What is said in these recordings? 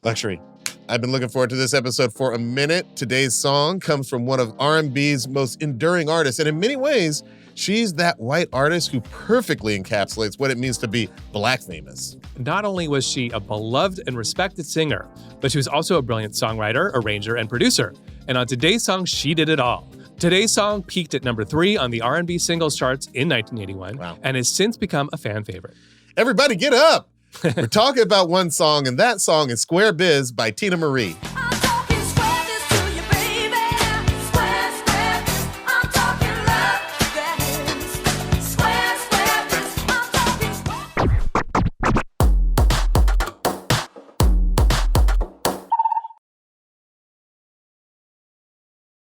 Luxury. I've been looking forward to this episode for a minute. Today's song comes from one of R&B's most enduring artists, and in many ways, she's that white artist who perfectly encapsulates what it means to be Black famous. Not only was she a beloved and respected singer, but she was also a brilliant songwriter, arranger, and producer. And on today's song, she did it all. Today's song peaked at number 3 on the R&B singles charts in 1981 and has since become a fan favorite. Everybody get up! We're talking about one song, and that song is Square Biz by Tina Marie.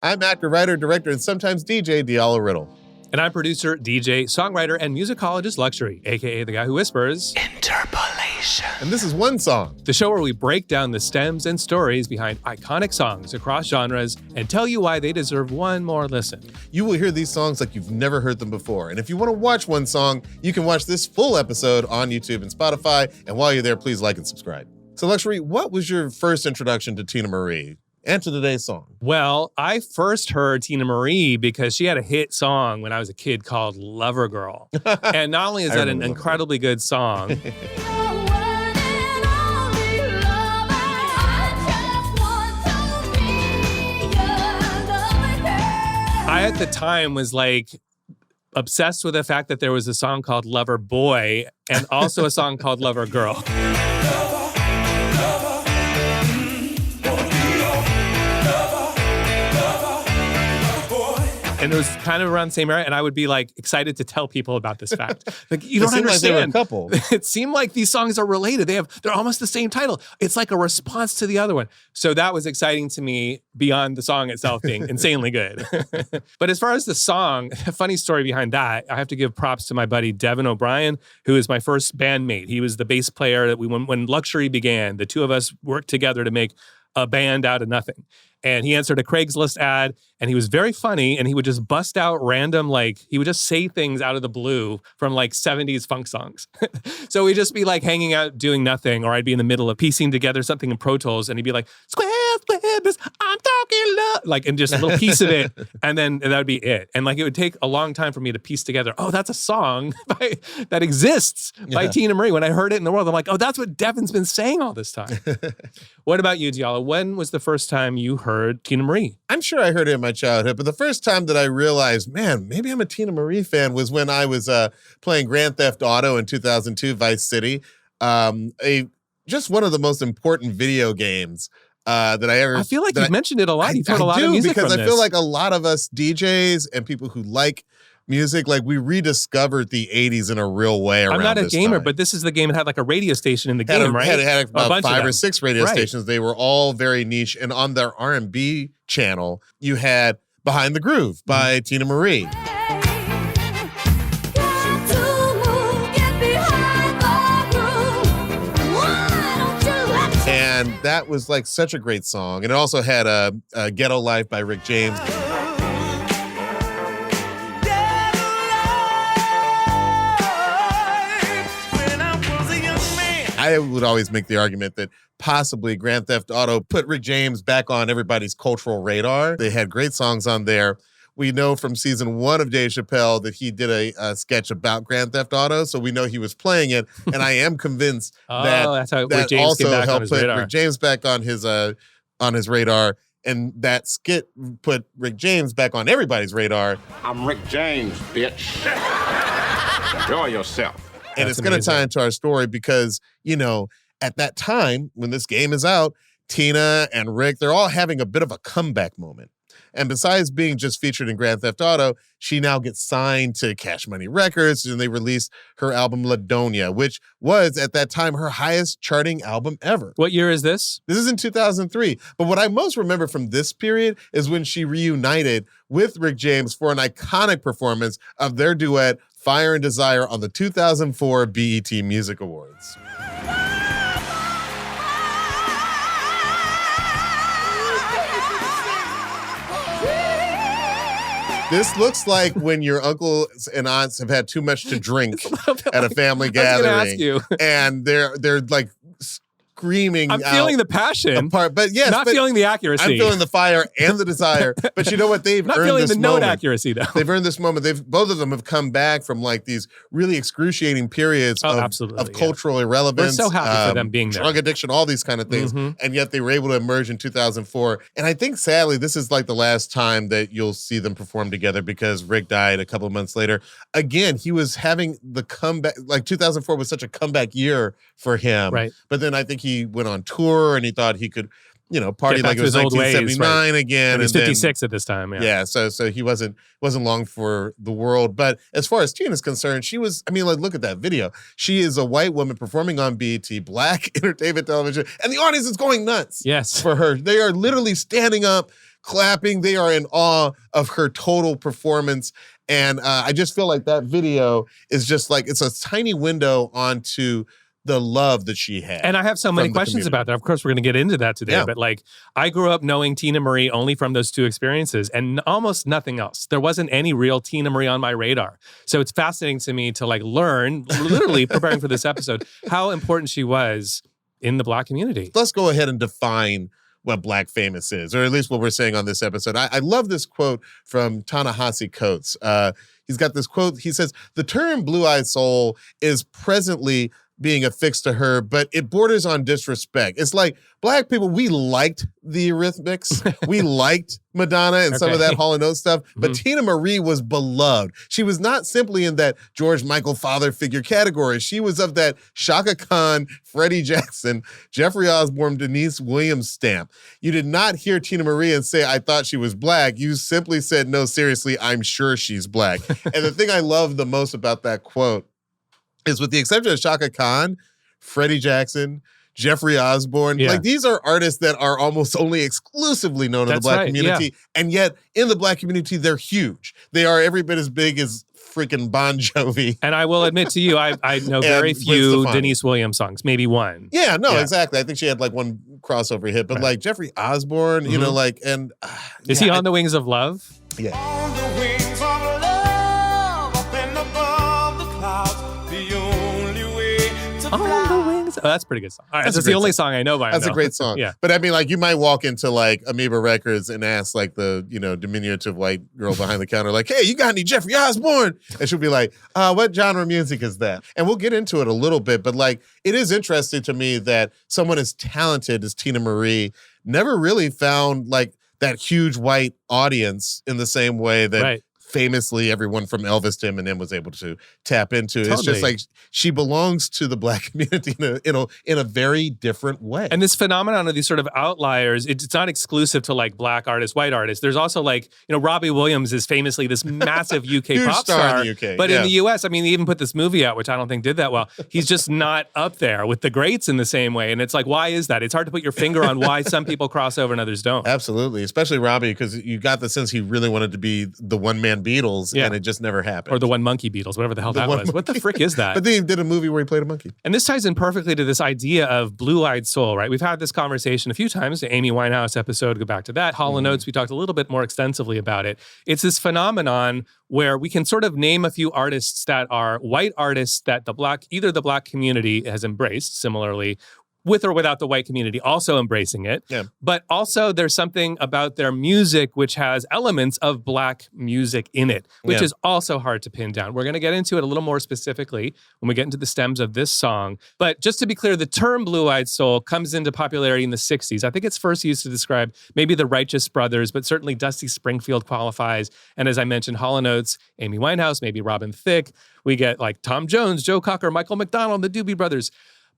I'm actor, writer, director, and sometimes DJ Diallo Riddle. And I'm producer, DJ, songwriter, and musicologist Luxury, aka the guy who whispers Interpolation. And this is One Song, the show where we break down the stems and stories behind iconic songs across genres and tell you why they deserve one more listen. You will hear these songs like you've never heard them before. And if you want to watch One Song, you can watch this full episode on YouTube and Spotify. And while you're there, please like and subscribe. So Luxury, what was your first introduction to Tina Marie? And to today's song? Well, I first heard Tina Marie because she had a hit song when I was a kid called Lover Girl. And not only is that an incredibly good song, I at the time was like obsessed with the fact that there was a song called Lover Boy and also a song called Lover Girl. And it was kind of around the same era, and I would be like excited to tell people about this fact. Like, you don't understand. Like they were a couple. It seemed like these songs are related. They're almost the same title. It's like a response to the other one. So that was exciting to me beyond the song itself being insanely good. But as far as the song, a funny story behind that, I have to give props to my buddy Devin O'Brien, who is my first bandmate. He was the bass player that when Luxury began, the two of us worked together to make a band out of nothing. And he answered a Craigslist ad, and he was very funny, and he would just bust out random, he would just say things out of the blue from 70s funk songs. So we'd just be hanging out doing nothing, or I'd be in the middle of piecing together something in Pro Tools, and he'd be like, Square, Biz, I'm talking love, and just a little piece of it, and then that would be it. And it would take a long time for me to piece together, oh, that's a song that exists by Tina Marie. When I heard it in the world, I'm like, oh, that's what Devin's been saying all this time. What about you, Diallo? When was the first time you heard Tina Marie? I'm sure I heard it in my childhood, but the first time that I realized, man, maybe I'm a Tina Marie fan was when I was playing Grand Theft Auto in 2002, Vice City. Just one of the most important video games that I ever... I feel like you've mentioned it a lot. You've heard a lot of music because from I this. feel like a lot of us DJs and people who like music, we rediscovered the 80s in a real way around I'm not a this gamer, time. but this is the game that had a radio station in the game, right? Had about 5 or 6 radio Right. stations. They were all very niche. And on their R&B channel, you had Behind the Groove by Tina Marie. And that was such a great song. And it also had Ghetto Life by Rick James. I would always make the argument that possibly Grand Theft Auto put Rick James back on everybody's cultural radar. They had great songs on there. We know from season 1 of Dave Chappelle that he did a sketch about Grand Theft Auto, so we know he was playing it. And I am convinced that's how Rick that James also came back on helped his put radar. Rick James back on his radar. And that skit put Rick James back on everybody's radar. I'm Rick James, bitch. Enjoy yourself. And That's it's going to amazing. tie into our story because, at that time, when this game is out, Tina and Rick, they're all having a bit of a comeback moment. And besides being just featured in Grand Theft Auto, she now gets signed to Cash Money Records, and they released her album Ladonia, which was, at that time, her highest charting album ever. What year is this? This is in 2003. But what I most remember from this period is when she reunited with Rick James for an iconic performance of their duet, Fire and Desire, on the 2004 BET Music Awards. This looks like when your uncles and aunts have had too much to drink at a family gathering. I was gonna ask you. And they're screaming. I'm feeling the passion. Apart, but yes, not feeling the accuracy. I'm feeling the fire and the desire. But you know what? They've not earned feeling this the note moment. accuracy though. They've earned this moment. Both of them have come back from like these really excruciating periods of cultural irrelevance. We're so happy for them being there. Drug addiction, all these kind of things. And yet they were able to emerge in 2004. And I think sadly, this is like the last time that you'll see them perform together because Rick died a couple of months later. Again, he was having the comeback, like 2004 was such a comeback year for him. Right. But then I think he went on tour and he thought he could, party like it was 1979 again. And he's 56 at this time. Yeah. So he wasn't long for the world. But as far as Tina's concerned, she was, look at that video. She is a white woman performing on BET, Black Entertainment Television, and the audience is going nuts. Yes. For her. They are literally standing up, clapping. They are in awe of her total performance. And I just feel like that video is just like, it's a tiny window onto the love that she had. And I have so many questions about that. Of course, we're going to get into that today. Yeah. But like, I grew up knowing Tina Marie only from those two experiences and almost nothing else. There wasn't any real Tina Marie on my radar. So it's fascinating to me to like learn, literally preparing for this episode, how important she was in the Black community. Let's go ahead and define what Black famous is, or at least what we're saying on this episode. I love this quote from Ta-Nehisi Coates. He's got this quote. He says, "The term blue-eyed soul is presently being affixed to her, but it borders on disrespect." It's like Black people, we liked the Eurythmics. We liked Madonna and some of that Hall & Oates stuff, but Tina Marie was beloved. She was not simply in that George Michael father figure category. She was of that Chaka Khan, Freddie Jackson, Jeffrey Osborne, Denise Williams stamp. You did not hear Tina Marie and say, "I thought she was Black." You simply said, "No, seriously, I'm sure she's Black." And the thing I love the most about that quote is, with the exception of Chaka Khan, Freddie Jackson, Jeffrey Osborne, like these are artists that are almost only exclusively known in the Black community. Yeah. And yet in the Black community, they're huge. They are every bit as big as freaking Bon Jovi. And I will admit to you, I know very few Denise Williams songs, maybe one. Yeah, no, exactly. I think she had like one crossover hit, but like Jeffrey Osborne, you know, like, and is he On the Wings of Love? Yeah. On the wings of love, up and above the clouds, the only way to fly. On the wings. Oh, that's a pretty good song. All right, that's the only song I know by him. That's a great song. Yeah. But I mean, like, you might walk into like Amoeba Records and ask like the, diminutive white girl behind the counter, like, "Hey, you got any Jeffrey Osborne?" And she'll be like, "What genre of music is that?" And we'll get into it a little bit, but like, it is interesting to me that someone as talented as Tina Marie never really found like that huge white audience in the same way that famously everyone from Elvis to Eminem was able to tap into. Totally. It's just like she belongs to the Black community in a very different way. And this phenomenon of these sort of outliers, it's not exclusive to like Black artists, white artists. There's also like, Robbie Williams is famously this massive UK pop star. In the UK, but in the US, I mean, they even put this movie out, which I don't think did that well. He's just not up there with the greats in the same way. And it's like, why is that? It's hard to put your finger on why some people cross over and others don't. Absolutely. Especially Robbie, because you got the sense he really wanted to be the one-man Beatles, and it just never happened. Or the One Monkey Beatles, whatever the hell that was. What the frick is that? But then he did a movie where he played a monkey. And this ties in perfectly to this idea of blue-eyed soul, right? We've had this conversation a few times. The Amy Winehouse episode, go back to that. Hall & Oates, we talked a little bit more extensively about it. It's this phenomenon where we can sort of name a few artists that are white artists that either the Black community has embraced, similarly, with or without the white community also embracing it. Yeah. But also there's something about their music which has elements of Black music in it, which is also hard to pin down. We're going to get into it a little more specifically when we get into the stems of this song. But just to be clear, the term blue-eyed soul comes into popularity in the 60s. I think it's first used to describe maybe the Righteous Brothers, but certainly Dusty Springfield qualifies. And as I mentioned, Hall & Oates, Amy Winehouse, maybe Robin Thicke. We get like Tom Jones, Joe Cocker, Michael McDonald, the Doobie Brothers.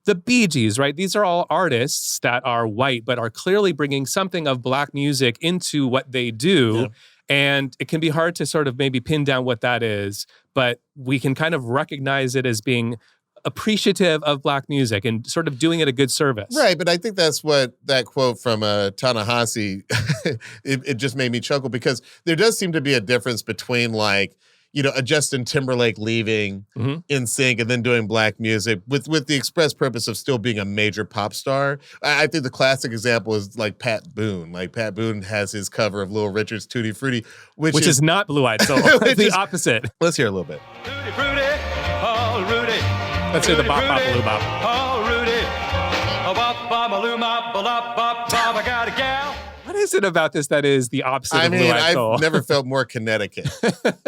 The Bee Gees, right? These are all artists that are white, but are clearly bringing something of Black music into what they do. Yeah. And it can be hard to sort of maybe pin down what that is, but we can kind of recognize it as being appreciative of Black music and sort of doing it a good service. Right, but I think that's what that quote from Ta-Nehisi, it just made me chuckle, because there does seem to be a difference between like, a Justin Timberlake leaving NSYNC and then doing Black music with the express purpose of still being a major pop star. I think the classic example is like Pat Boone. Like Pat Boone has his cover of Little Richard's Tutti Frutti, which is not blue-eyed soul. It's the opposite. Let's hear a little bit. Tutti Frutti, oh Rudy. Let's hear the bop, bop, blue bop. Oh Rudy, oh bop, bop. I got a gal. What is it about this that is the opposite I of Blue mean, Eyed Soul? I've never felt more Connecticut.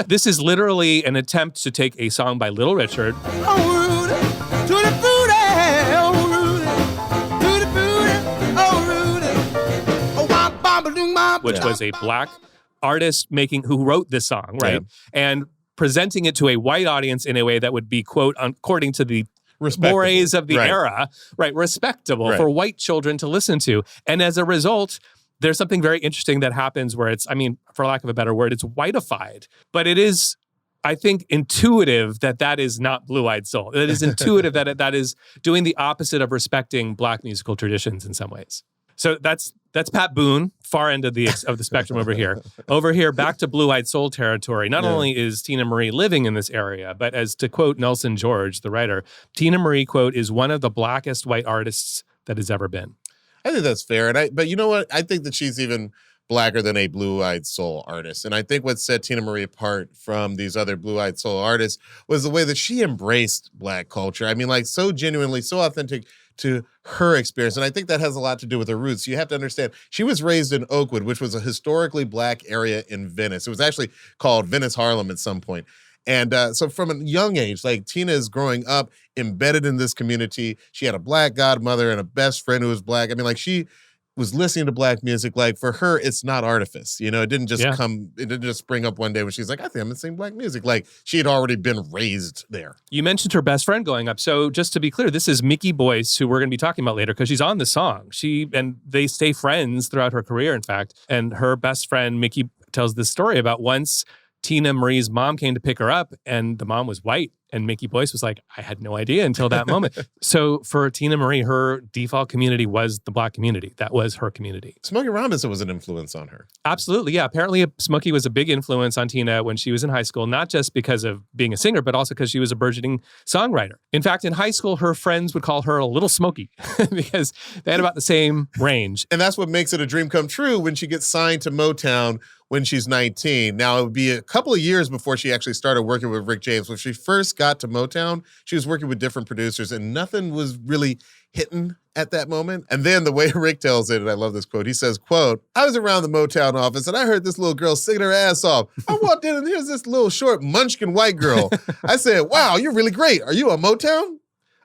This is literally an attempt to take a song by Little Richard, Oh, Rudy, tutti frutti, oh, Rudy, tutti frutti, oh, Rudy. Oh, wop, bop, doom, bop. which was a black artist who wrote this song, right? Yeah. And presenting it to a white audience in a way that would be, quote, according to the Respectable. mores of the Right. era, right, respectable Right. for white children to listen to. And as a result, there's something very interesting that happens where it's, I mean, for lack of a better word, it's whiteified. But it is, I think, intuitive that is not Blue-Eyed Soul. It is intuitive that is doing the opposite of respecting black musical traditions in some ways. So that's Pat Boone, far end of the spectrum over here. Over here, back to Blue-Eyed Soul territory. Not only is Tina Marie living in this area, but as to quote Nelson George, the writer, Tina Marie, quote, is one of the blackest white artists that has ever been. I think that's fair. But you know what? I think that she's even blacker than a Blue-Eyed Soul artist. And I think what set Tina Marie apart from these other Blue-Eyed Soul artists was the way that she embraced black culture. I mean, like so genuinely, so authentic to her experience. And I think that has a lot to do with her roots. You have to understand, she was raised in Oakwood, which was a historically black area in Venice. It was actually called Venice Harlem at some point. And so from a young age, like Tina is growing up embedded in this community. She had a black godmother and a best friend who was black. I mean, like she was listening to black music. Like for her, it's not artifice. You know, it didn't just it didn't just spring up one day when she's like, I think I'm gonna sing black music. Like she had already been raised there. You mentioned her best friend going up. So just to be clear, this is Mickey Boyce, who we're going to be talking about later because she's on the song. They stay friends throughout her career, in fact. And her best friend, Mickey, tells this story about once Tina Marie's mom came to pick her up and the mom was white. And Mickey Boyce was like, I had no idea until that moment. So for Tina Marie, her default community was the black community. That was her community. Smokey Robinson was an influence on her. Absolutely. Yeah. Apparently, Smokey was a big influence on Tina when she was in high school, not just because of being a singer, but also because she was a burgeoning songwriter. In fact, in high school, her friends would call her a little Smokey because they had about the same range. And that's what makes it a dream come true when she gets signed to Motown when she's 19. Now, it would be a couple of years before she actually started working with Rick James. When she first got to Motown, she was working with different producers and nothing was really hitting at that moment. And then the way Rick tells it, and I love this quote, he says, quote, I was around the Motown office and I heard this little girl singing her ass off. I walked in and here's this little short munchkin white girl. I said, wow, you're really great. Are you on Motown?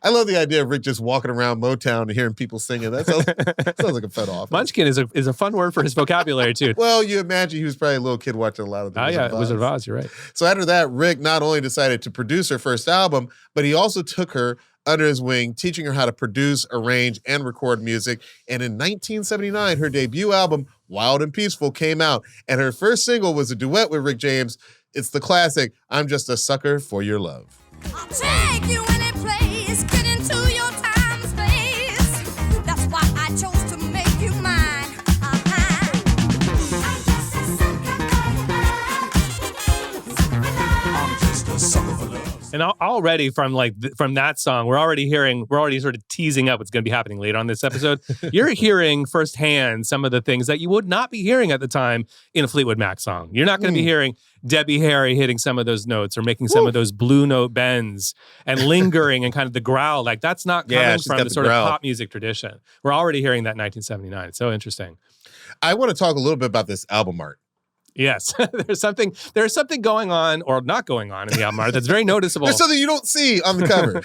I love the idea of Rick just walking around Motown and hearing people singing. That sounds like a fun office. Munchkin is a fun word for his vocabulary, too. Well, you imagine he was probably a little kid watching a lot of the Wizard of Oz, you're right. So after that, Rick not only decided to produce her first album, but he also took her under his wing, teaching her how to produce, arrange, and record music. And in 1979, her debut album, Wild and Peaceful, came out. And her first single was a duet with Rick James. It's the classic, I'm Just a Sucker for Your Love. I'll take you any place, get into your time and space. That's why I chose to make you mine. I'm just a sucker for love. And already from that song, we're already sort of teasing up what's going to be happening later on this episode. You're hearing firsthand some of the things that you would not be hearing at the time in a Fleetwood Mac song. You're not going to be hearing Debbie Harry hitting some of those notes or making some of those blue note bends and lingering and kind of the growl. Like that's not coming she's from got the the sort growl. of pop music tradition. We're already hearing that in 1979. It's so interesting. I want to talk a little bit about this album art. Yes, there's something going on or not going on in the album art that's very noticeable. There's something you don't see on the cover.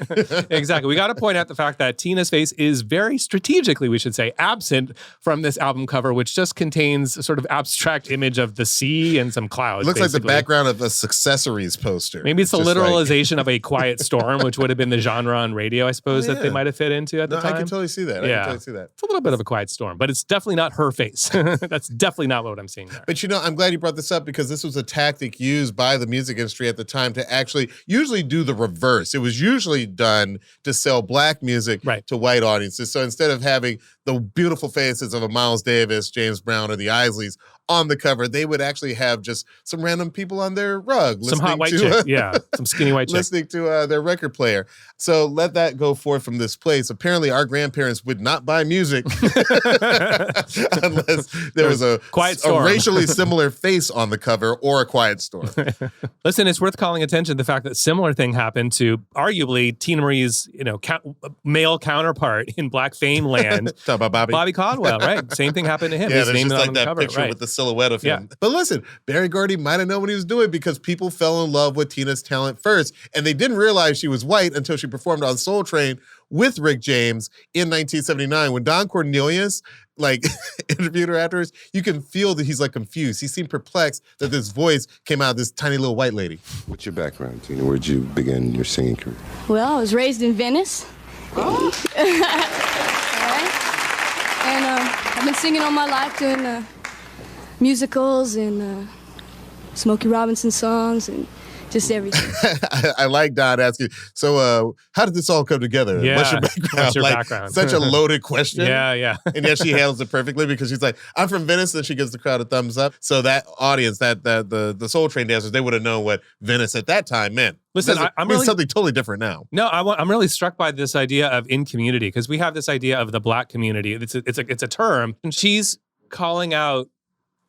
Exactly. We got to point out the fact that Tina's face is very strategically, we should say, absent from this album cover, which just contains a sort of abstract image of the sea and some clouds. Looks like the basically. background of a Successories poster. Maybe it's a Just like- literalization of A Quiet Storm, which would have been the genre on radio, I suppose, that they yeah. might have fit into at the No, time. I can totally see that. I Yeah. can totally see that. It's a little bit of A Quiet Storm, but it's definitely not her face. That's definitely not what I'm seeing there. But you know, I'm glad you brought this up because this was a tactic used by the music industry at the time to actually usually do the reverse. It was usually done to sell black music to white audiences. So instead of having the beautiful faces of a Miles Davis, James Brown, or the Isleys on the cover, they would actually have just some random people on their rug. Some hot white chick. Yeah, some skinny white chick. Listening to their record player. So let that go forth from this place. Apparently, our grandparents would not buy music unless there was a racially similar face on the cover or a Quiet Storm. Listen, it's worth calling attention to the fact that similar thing happened to arguably Tina Marie's, male counterpart in Black Fame land, about Bobby? Bobby Caldwell, right? Same thing happened to him. Yeah, His there's name just is like on the that cover, picture right. with the silhouette of him. Yeah. But listen, Berry Gordy might have known what he was doing because people fell in love with Tina's talent first, and they didn't realize she was white until she performed on Soul Train with Rick James in 1979. When Don Cornelius interviewed her afterwards, you can feel that he's confused. He seemed perplexed that this voice came out of this tiny little white lady. What's your background, Tina? Where'd you begin your singing career? Well, I was raised in Venice. Oh. And I've been singing all my life, doing musicals and Smokey Robinson songs and just everything. I like Don asking, so how did this all come together? Yeah. What's your background? What's your background? Such a loaded question. Yeah. And yet she handles it perfectly because she's like, I'm from Venice, and she gives the crowd a thumbs up. So that audience, the Soul Train dancers, they would have known what Venice at that time meant. Listen, It I'm means really something totally different now. No, I'm really struck by this idea of in community because we have this idea of the Black community. It's a term, and she's calling out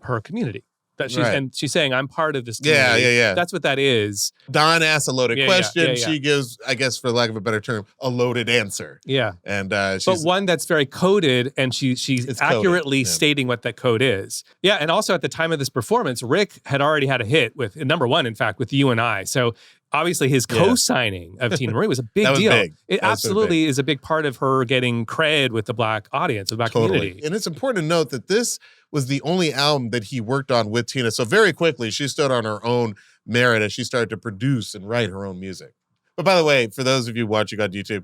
her community. That she's Right. and she's saying, I'm part of this community. Yeah. That's what that is. Don asks a loaded Yeah, question. yeah. She gives, I guess for lack of a better term, a loaded answer. Yeah. And But she's one that's very coded, and she's It's coded, accurately yeah. stating what that code is. Yeah, and also at the time of this performance, Rick had already had a hit with number one, in fact, with You and I. So obviously his Yeah. co-signing of Tina Marie was a big That was deal. big. It That was so absolutely is a big part of her getting cred with the Black audience, the Black community. And it's important to note that this was the only album that he worked on with Tina. So very quickly, she stood on her own merit as she started to produce and write her own music. But by the way, for those of you watching on YouTube,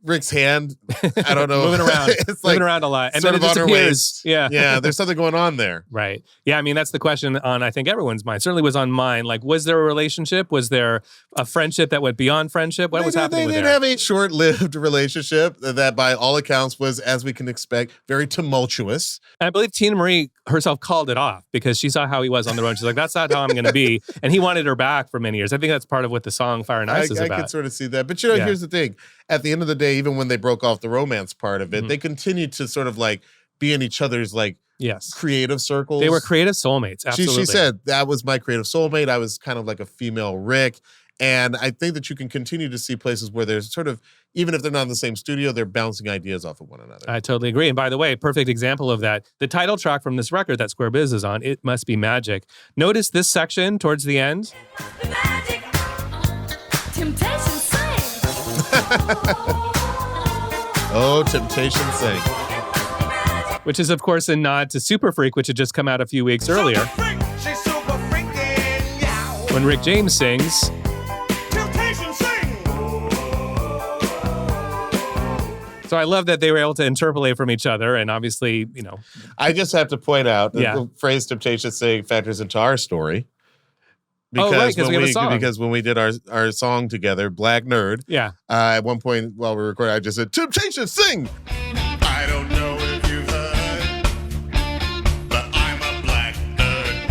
Rick's hand, I don't know. moving around, it's moving around a lot. And sort then it of on her disappears. waist. Yeah. Yeah, there's something going on there. Right. Yeah. I mean, that's the question on, I think, everyone's mind. Certainly was on mine. Like, was there a relationship? Was there a friendship that went beyond friendship? What was happening with They her? did have a short-lived relationship that, by all accounts, was, as we can expect, very tumultuous. And I believe Tina Marie herself called it off because she saw how he was on the road. She's like, that's not how I'm going to be. And he wanted her back for many years. I think that's part of what the song Fire and Ice is I about. can sort of see that. But, here's the thing. At the end of the day, even when they broke off the romance part of it, they continued to sort of be in each other's Yes. creative circles. They were creative soulmates. Absolutely. She said, that was my creative soulmate. I was kind of like a female Rick. And I think that you can continue to see places where there's sort of, even if they're not in the same studio, they're bouncing ideas off of one another. I totally agree. And by the way, perfect example of that, the title track from this record that Square Biz is on, It Must Be Magic. Notice this section towards the end. Magic. Temptation sing. Oh, Temptation Sing. Which is, of course, a nod to Super Freak, which had just come out a few weeks earlier. She's super freaky, yeah. When Rick James sings, Temptation sing. so I love that they were able to interpolate from each other. And obviously, I just have to point out that Yeah. the phrase Temptation Sing factors into our story. Oh, right, 'cause we have a song. Because when we did our song together, Black Nerd, yeah. at one point while we were recording, I just said, Temptation Sing! I don't know if you've heard, but I'm a black nerd.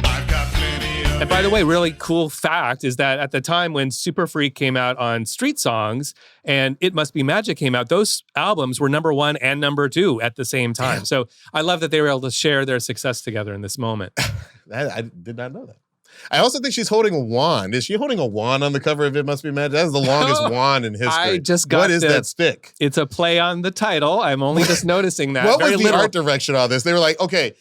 I've got plenty of And by the way, really cool fact is that at the time when Super Freak came out on Street Songs and It Must Be Magic came out, those albums were number 1 and number 2 at the same time. Damn. So I love that they were able to share their success together in this moment. I did not know that. I also think she's holding a wand. Is she holding a wand on the cover of It Must Be Magic? That is the longest wand in history. I just got What is the- that stick? It's a play on the title. I'm only just noticing that. What Very was the little. art direction on this? They were like, okay,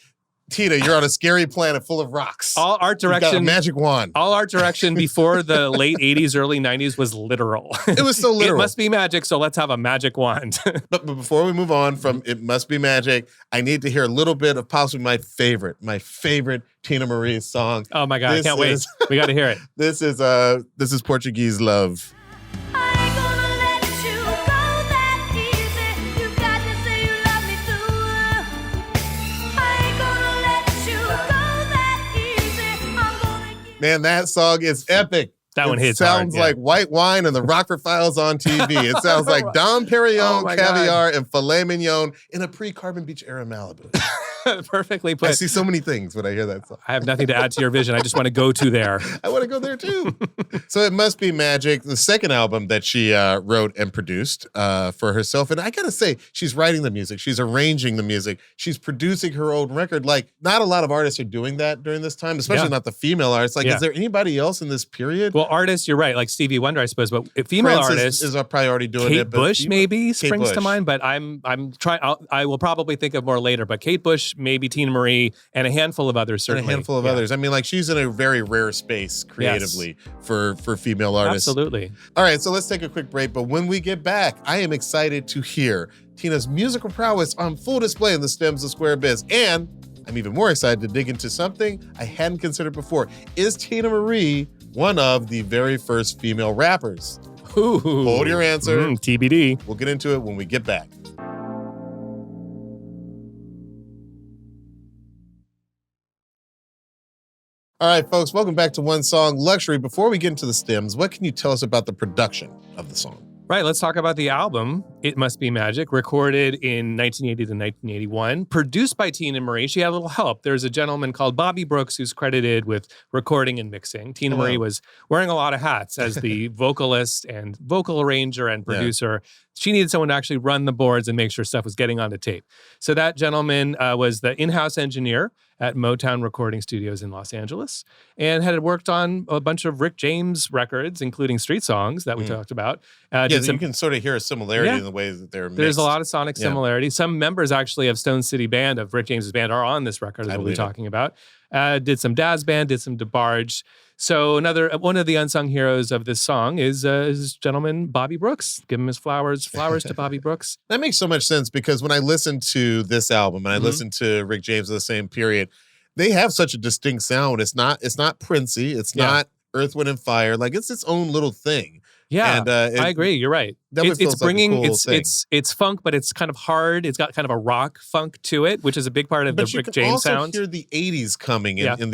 Tina, you're on a scary planet full of rocks. All art You've got a direction. magic wand. All art direction before the late 80s, early 90s was literal. It was so literal. It must be magic, so let's have a magic wand. But before we move on from It Must Be Magic, I need to hear a little bit of possibly my favorite Tina Marie song. Oh my God, I This can't wait. is- We got to hear it. This is Portuguese Love. I ain't gonna let you go that easy. You got to say you love me too. I ain't gonna let you go that easy. I'm gonna give Man, that song is epic. That one It hits hard, sounds yeah. like white wine and the Rockford Files on TV. It sounds like Dom Perignon, Oh my God. caviar, and filet mignon in a pre-Carbon Beach era Malibu. Perfectly I put. see so many things when I hear that song. I have nothing to add to your vision. I just want to go to there. I want to go there too. So It Must Be Magic, the second album that she wrote and produced for herself. And I got to say, she's writing the music. She's arranging the music. She's producing her own record. Like, not a lot of artists are doing that during this time, especially not the female artists. Like, is there anybody else in this period? Well, artists, you're right, like Stevie Wonder, I suppose, but female Prince artists is probably already doing Kate it. Bush maybe springs Bush. to mind, but I'm trying. I will probably think of more later. But Kate Bush, maybe Tina Marie, and a handful of others. Certainly, and a handful of others. I mean, like, she's in a very rare space creatively for female artists. Absolutely. All right, so let's take a quick break. But when we get back, I am excited to hear Tina's musical prowess on full display in the Stems of Square Biz. And I'm even more excited to dig into something I hadn't considered before. Is Tina Marie one of the very first female rappers? Ooh. Hold your answer. TBD. We'll get into it when we get back. All right, folks, welcome back to One Song Luxury. Before we get into the stems, what can you tell us about the production of the song? Right, let's talk about the album, It Must Be Magic, recorded in 1980 to 1981, produced by Tina Marie. She had a little help. There's a gentleman called Bobby Brooks who's credited with recording and mixing. Tina Marie was wearing a lot of hats as the vocalist and vocal arranger and producer. She needed someone to actually run the boards and make sure stuff was getting onto tape. So that gentleman was the in-house engineer at Motown Recording Studios in Los Angeles and had worked on a bunch of Rick James records, including Street Songs that we talked about. You can sort of hear a similarity in the way that they're mixed. There's a lot of sonic similarity. Some members actually of Stone City Band, of Rick James's band, are on this record, as we'll be talking about. Did some Daz Band, did some DeBarge. So one of the unsung heroes of this song is this gentleman, Bobby Brooks. Give him his flowers. Flowers to Bobby Brooks. That makes so much sense because when I listen to this album and I listen to Rick James of the same period, they have such a distinct sound. It's not Princey. It's not Earth, Wind, and Fire. Like, it's its own little thing. Yeah, and, I agree. You're right. It's bringing like a cool thing. it's funk, but it's kind of hard. It's got kind of a rock funk to it, which is a big part of the Rick James sound. But you can also hear the 80s coming in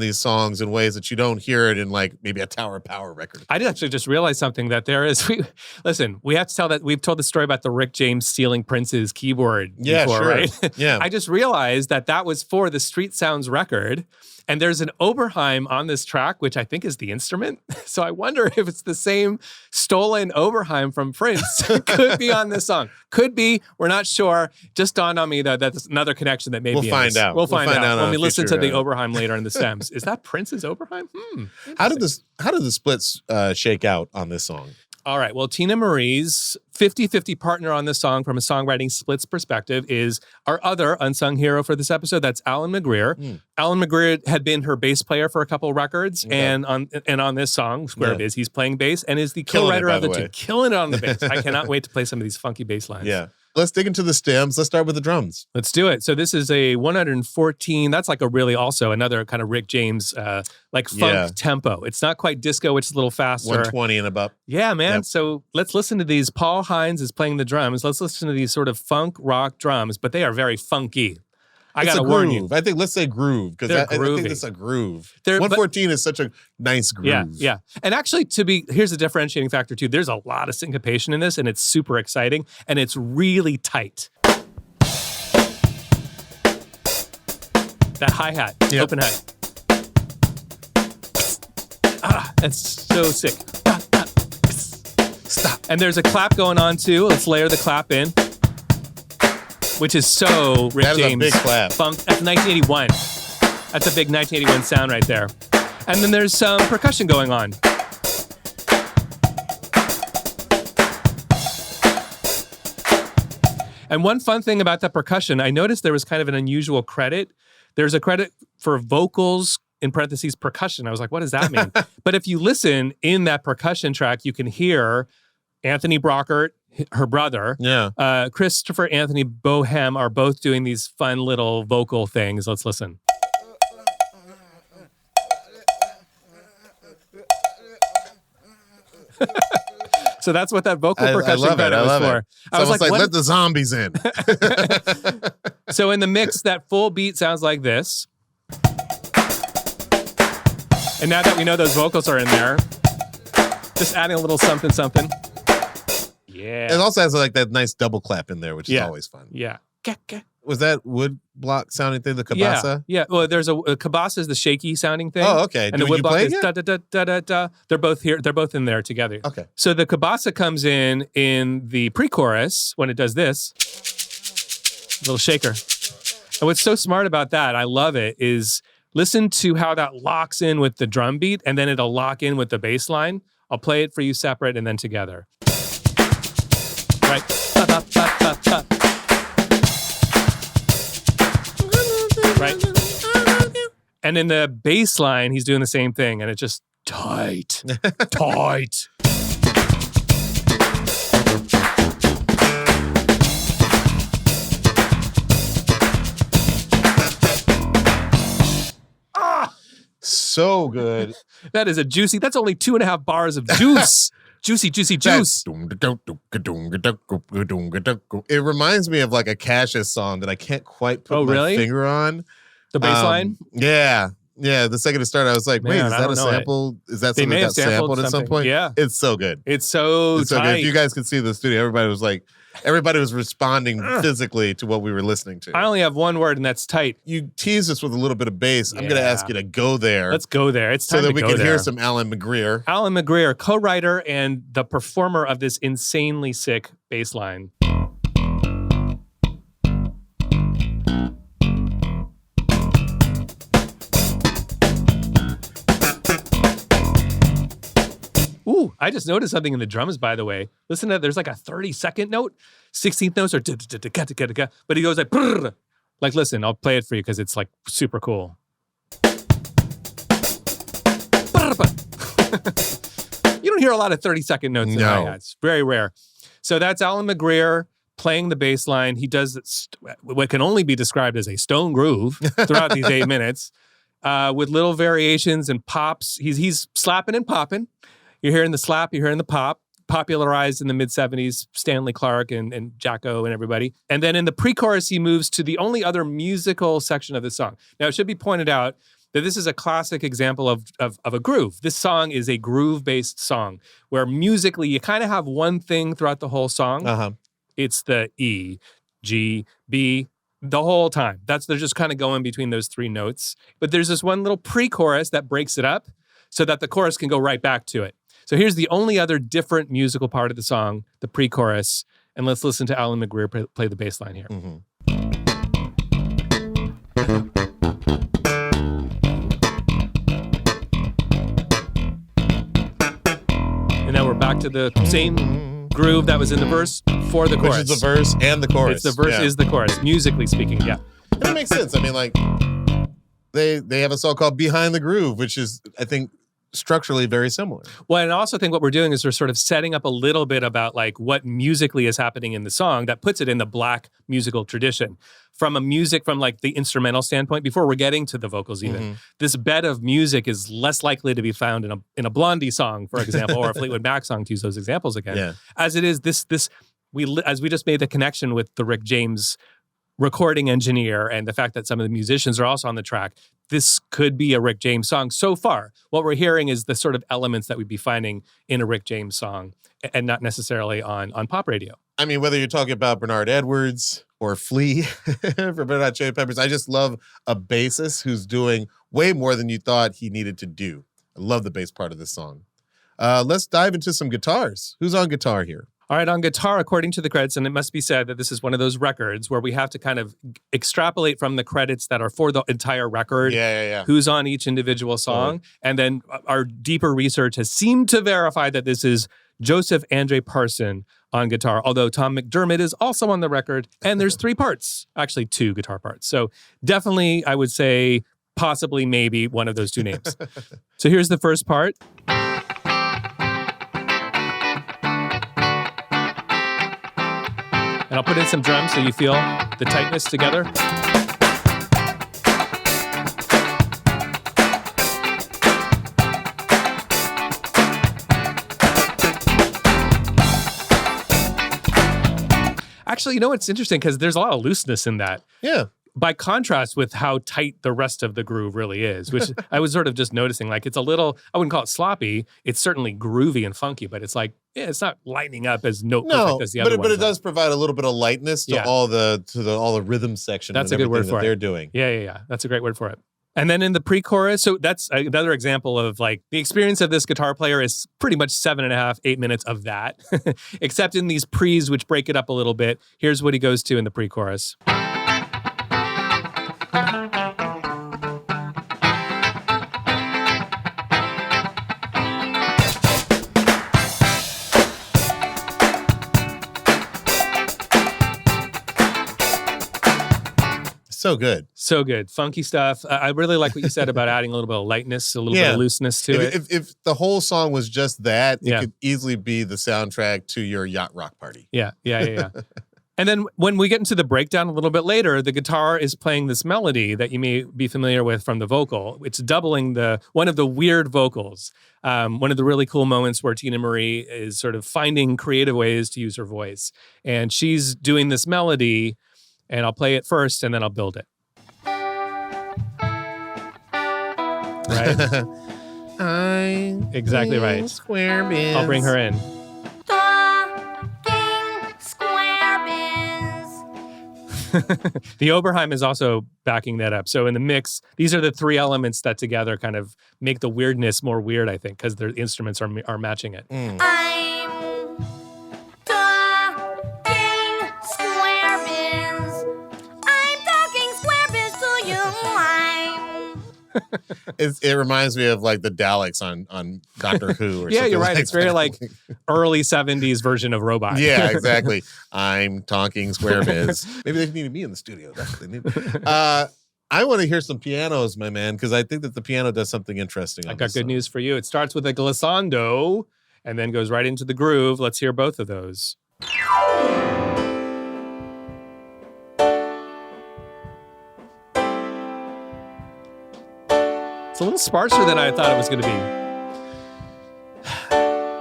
these songs in ways that you don't hear it in, like, maybe a Tower Power record. I did actually just realize something that there is. We have to tell that we've told the story about the Rick James stealing Prince's keyboard before, right? Yeah. I just realized that was for the Street Sounds record. And there's an Oberheim on this track, which I think is the instrument. So I wonder if it's the same stolen Oberheim from Prince. Could be on this song. Could be. We're not sure. Just dawned on me that that's another connection that maybe We'll find out. We'll find out when we listen to the future, Oberheim later in the stems. Is that Prince's Oberheim? How did the splits shake out on this song? All right. Well, Tina Marie's 50-50 partner on this song from a songwriting splits perspective is our other unsung hero for this episode. That's Alan McGreer. Alan McGreer had been her bass player for a couple records, and on this song, Square Biz, he's playing bass and is the co-writer of the tune. Killing it on the bass. I cannot wait to play some of these funky bass lines. Yeah. Let's dig into the stems. Let's start with the drums. Let's do it. So this is a 114. That's like a really also another kind of Rick James funk tempo. It's not quite disco, which is a little faster. 120 and above. Yeah, man. Yep. So let's listen to these. Paul Hines is playing the drums. Let's listen to these sort of funk rock drums, but they are very funky. I got to warn you. I think let's say groove because I think it's a groove. 114 is such a nice groove. Yeah. And actually, here's a differentiating factor too. There's a lot of syncopation in this, and it's super exciting, and it's really tight. That hi-hat, open hat. That's so sick. Stop. And there's a clap going on too. Let's layer the clap in. Which is so Rick James. That is a big clap. Funk. That's 1981. That's a big 1981 sound right there. And then there's some percussion going on. And one fun thing about that percussion, I noticed there was kind of an unusual credit. There's a credit for vocals, in parentheses, percussion. I was like, what does that mean? But if you listen in that percussion track, you can hear Anthony Brockert, her brother, Christopher Anthony Bohem are both doing these fun little vocal things. Let's listen. So that's what that vocal percussion credit was for. I was like, let the zombies in. So in the mix, that full beat sounds like this. And now that we know those vocals are in there, just adding a little something, something. Yeah. It also has like that nice double clap in there, which is always fun. Yeah. Was that wood block sounding thing, the kabasa? Yeah. Well, there's a kabasa is the shaky sounding thing. Oh, okay. And the wood you block play is it? da da da da da da. They're both here. They're both in there together. Okay. So the kabasa comes in the pre-chorus when it does this little shaker. And what's so smart about that, I love it, is listen to how that locks in with the drum beat, and then it'll lock in with the bass line. I'll play it for you separate and then together. Right. Ba, ba, ba, ba, ba. Right. And in the bass line, he's doing the same thing, and it's just tight, tight. So good. That is that's only 2.5 bars of juice. Juicy juice. It reminds me of like a Cassius song that I can't quite put my finger on. The bass line? Yeah. Yeah. The second it started, I was like, wait, is that a sample? Is that something that got sampled at some point? Yeah. It's so good. It's so good. tight. If you guys could see the studio, everybody was responding physically to what we were listening to. I only have one word, and that's tight. You teased us with a little bit of bass. I'm going to ask you to go there. Let's go there. It's time so that we can hear some Alan McGreer. Alan McGreer, co-writer and the performer of this insanely sick bass line. Ooh, I just noticed something in the drums, by the way. Listen to that. There's like a 30-second note. 16th notes are but he goes like, brrr. Like, listen, I'll play it for you because it's like super cool. You don't hear a lot of 30-second notes in hi-hat. It's very rare. So that's Alan McGreer playing the bass line. He does what can only be described as a stone groove throughout these 8 minutes with little variations and pops. He's slapping and popping. You're hearing the slap, you're hearing the pop, popularized in the mid-70s, Stanley Clarke and Jacko and everybody. And then in the pre-chorus, he moves to the only other musical section of the song. Now, it should be pointed out that this is a classic example of a groove. This song is a groove-based song where musically you kind of have one thing throughout the whole song. Uh-huh. It's the E, G, B, the whole time. They're just kind of going between those three notes. But there's this one little pre-chorus that breaks it up so that the chorus can go right back to it. So here's the only other different musical part of the song, the pre-chorus, and let's listen to Alan McGreer play the bass line here. Mm-hmm. And now we're back to the same groove that was in the verse for the chorus. Which is the verse and the chorus. It's the verse is the chorus, musically speaking, yeah. And it makes sense. I mean, like, they have a song called Behind the Groove, which is, I think, structurally very similar. Well, and I also think what we're doing is we're sort of setting up a little bit about like what musically is happening in the song that puts it in the Black musical tradition. From like the instrumental standpoint, before we're getting to the vocals even, this bed of music is less likely to be found in a Blondie song, for example, or a Fleetwood Mac song, to use those examples again. As it is as we just made the connection with the Rick James recording engineer and the fact that some of the musicians are also on the track, this could be a Rick James song. So far, what we're hearing is the sort of elements that we'd be finding in a Rick James song and not necessarily on pop radio. I mean, whether you're talking about Bernard Edwards or Flea for Red Hot Chili Peppers, I just love a bassist who's doing way more than you thought he needed to do. I love the bass part of this song. Let's dive into some guitars. Who's on guitar here? All right, on guitar, according to the credits, and it must be said that this is one of those records where we have to kind of extrapolate from the credits that are for the entire record, who's on each individual song. And then our deeper research has seemed to verify that this is Joseph Andre Parson on guitar, although Tom McDermott is also on the record, and there's 3 parts, actually 2 guitar parts. So definitely, I would say, possibly, maybe one of those 2 names. So here's the first part. And I'll put in some drums so you feel the tightness together. Actually, you know what's interesting? Because there's a lot of looseness in that. Yeah. by contrast with how tight the rest of the groove really is, which I was sort of just noticing. Like it's a little, I wouldn't call it sloppy. It's certainly groovy and funky, but it's like, yeah, it's not lighting up as note perfect as the other but it ones does provide a little bit of lightness to Yeah. all the rhythm section. That's and a good word everything for that it. they're doing. Yeah. That's a great word for it. And then in the pre-chorus, so that's another example of like the experience of this guitar player is pretty much 7.5, 8 minutes of that, except in these pre's, which break it up a little bit. Here's what he goes to in the pre-chorus. So good. So good. Funky stuff. I really like what you said about adding a little bit of lightness, a little bit of looseness to it. If the whole song was just that, Yeah. it could easily be the soundtrack to your yacht rock party. Yeah. And then when we get into the breakdown a little bit later, the guitar is playing this melody that you may be familiar with from the vocal. It's doubling one of the weird vocals. One of the really cool moments where Tina Marie is sort of finding creative ways to use her voice. And she's doing this melody, and I'll play it first and then I'll build it. Right? Exactly right. Square biz. I'll bring her in. Talking square biz. The Oberheim is also backing that up. So in the mix, these are the three elements that together kind of make the weirdness more weird, I think, because their instruments are matching it. I'm talking square biz. I'm talking square biz to you. It reminds me of like the Daleks on Doctor Who. Or Yeah, something you're right. like It's very that. like early 70s version of Robot. Yeah, exactly. I'm talking square biz. Maybe they needed me in the studio. That's what they need. I want to hear some pianos, my man, because I think that the piano does something interesting. I on got this good song. news for you. It starts with a glissando and then goes right into the groove. Let's hear both of those. It's a little sparser than I thought it was going to be.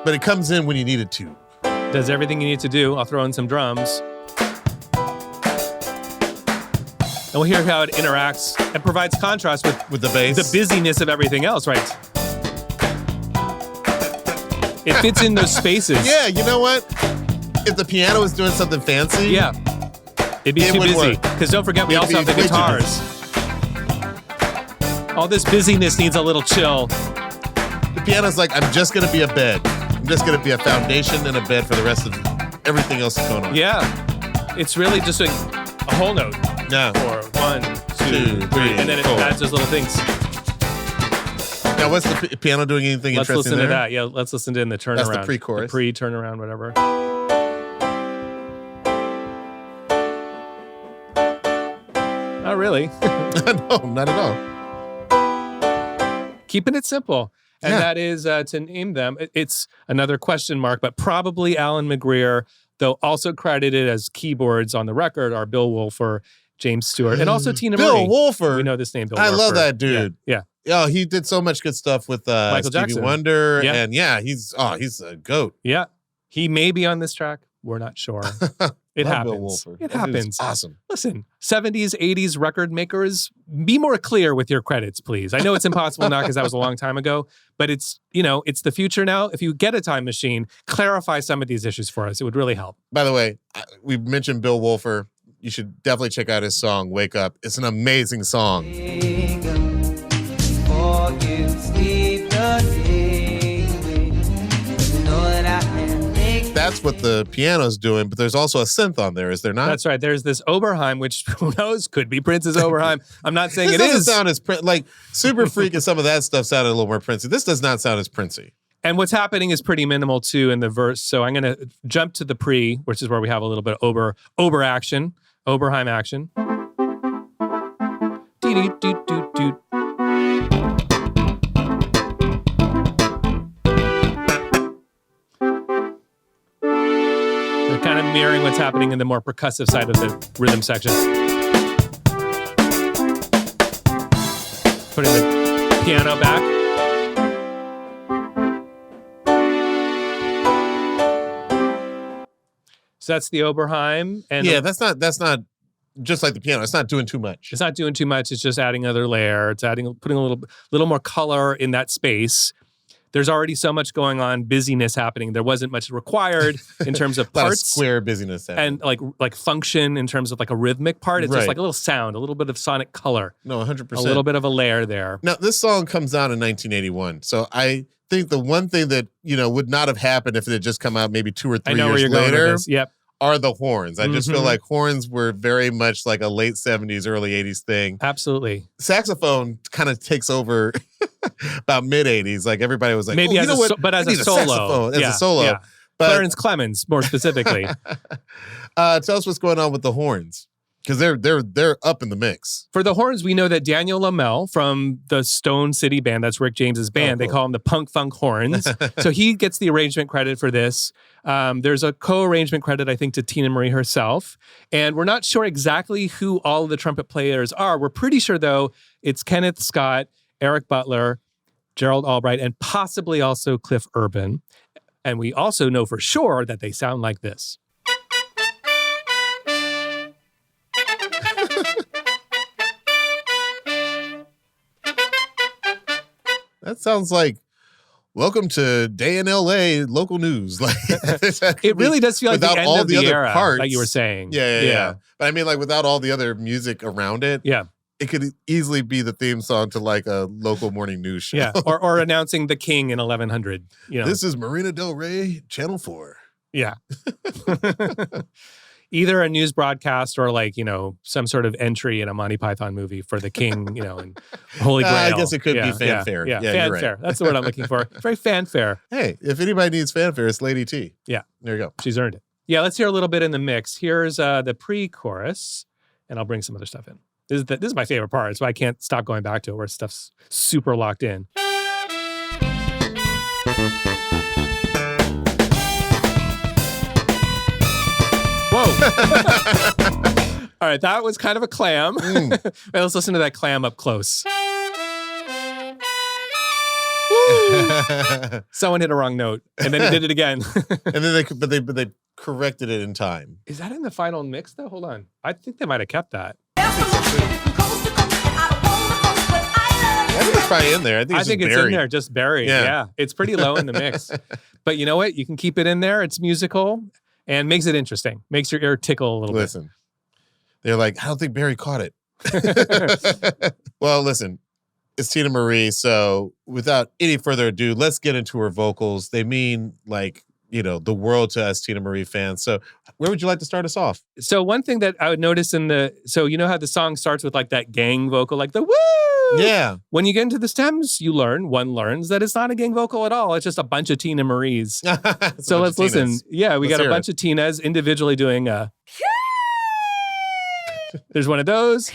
But it comes in when you need it to. Does everything you need to do. I'll throw in some drums. And we'll hear how it interacts and provides contrast with the bass. the busyness of everything else, right? It fits in those spaces. Yeah, you know what? If the piano was doing something fancy, Yeah. It'd be It too would busy. work. Because don't forget, we It'd also have the be way too guitars. All this busyness needs a little chill. the piano's like, I'm just going to be a bed. I'm just going to be a foundation and a bed for the rest of everything else that's going on. Yeah. It's really just a whole note. Now, 4, 1, 2, 2, 3. And then it 4. adds those little things. now what's the piano doing anything Let's interesting listen to there? that. Yeah, let's listen to in the turnaround. That's the pre-chorus. The pre-turnaround, whatever. Not really. No, not at all. Keeping it simple. And Yeah. that is to name them. It's another question mark, but probably Alan McGreer, though also credited as keyboards on the record are Bill Wolfer, James Stewart, and also Tina Bill Marie. Wolfer. We know this name, Bill I Wolfer. love that dude. Yeah. Oh, he did so much good stuff with Michael Stevie Jackson. Wonder. Yeah. And yeah, he's a goat. Yeah. He may be on this track. We're not sure. It Love happens. Bill Wolfer. It That dude's happens. Awesome. Listen, 70s, 80s record makers, be more clear with your credits, please. I know it's impossible now because that was a long time ago, but it's the future now. If you get a time machine, clarify some of these issues for us. It would really help. By the way, we mentioned Bill Wolfer. You should definitely check out his song, Wake Up. It's an amazing song. That's what the piano's doing, but there's also a synth on there, is there not? That's right. There's this Oberheim, which who knows, could be Prince's Oberheim. I'm not saying This it doesn't is. sound as like Super Freak and some of that stuff sounded a little more Princey. This does not sound as Princey. And what's happening is pretty minimal too in the verse. So I'm going to jump to the pre, which is where we have a little bit of Ober action, Oberheim action. Dee-dee-doo-doo-doo. They're kind of mirroring what's happening in the more percussive side of the rhythm section. Putting the piano back. So that's the Oberheim. And Yeah, that's not just like the piano. It's not doing too much. It's not doing too much. It's just adding another layer. It's putting a little more color in that space. There's already so much going on, busyness happening. There wasn't much required in terms of A lot of parts square busyness happening. and like function in terms of like a rhythmic part. It's Right. just like a little sound, a little bit of sonic color, No, 100%. a little bit of a layer there. Now, this song comes out in 1981. So I think the one thing that, would not have happened if it had just come out maybe 2 or 3 I know where years you're going later with this. Yep. are the horns. I just feel Mhm. like horns were very much like a late 70s, early 80s thing. Absolutely. Saxophone kind of takes over about mid 80s. Like everybody was like, Maybe oh, as you know a what? so- but as I a need solo. saxophone as Yeah, a solo. yeah. But Clarence Clemens, more specifically. tell us what's going on with the horns. Because they're up in the mix. For the horns, we know that Daniel Lamel from the Stone City Band, that's Rick James's band, they cool. call him the Punk Funk Horns. So he gets the arrangement credit for this. There's a co-arrangement credit, I think, to Tina Marie herself. And we're not sure exactly who all of the trumpet players are. We're pretty sure, though, it's Kenneth Scott, Eric Butler, Gerald Albright, and possibly also Cliff Urban. And we also know for sure that they sound like this. That sounds like welcome to Day in LA local news. Like It really does feel like the without end all of the the other era, parts. like you were saying. Yeah. But I mean, like without all the other music around it, Yeah. it could easily be the theme song to like a local morning news show. Yeah, or announcing the King in 1100. You know, This is Marina Del Rey, Channel 4. yeah. Either a news broadcast or like some sort of entry in a Monty Python movie for the King, and Holy Grail. I guess it could be Yeah, fanfare. Yeah, Yeah, you're right. fanfare. That's the word I'm looking for. Very fanfare. Hey, if anybody needs fanfare, it's Lady T. Yeah. There you go. She's earned it. Yeah, let's hear a little bit in the mix. Here's the pre-chorus, and I'll bring some other stuff in. This is my favorite part, so I can't stop going back to it where stuff's super locked in. Whoa. All right, that was kind of a clam. Right, let's listen to that clam up close. Someone hit a wrong note, and then he did it again. And then they corrected it in time. Is that in the final mix, though? Hold on. I think they might have kept that. I think it's probably in there. I think it's in there, just buried. Yeah. Yeah. It's pretty low in the mix. But you know what? You can keep it in there. It's musical and makes it interesting. Makes your ear tickle a little Listen, they're like, I don't think Barry caught it. Well, listen, it's Tina Marie. So without any further ado, let's get into her vocals. They mean like, the world to us Tina Marie fans. So where would you like to start us off? bit. So one thing that I would notice so you know how the song starts with like that gang vocal, like the woo? Yeah. When you get into the stems, one learns that it's not a gang vocal at all. It's just a bunch of Tina Maries. So let's listen. Yeah, we Let's got a hear bunch of Tinas individually doing there's one of those.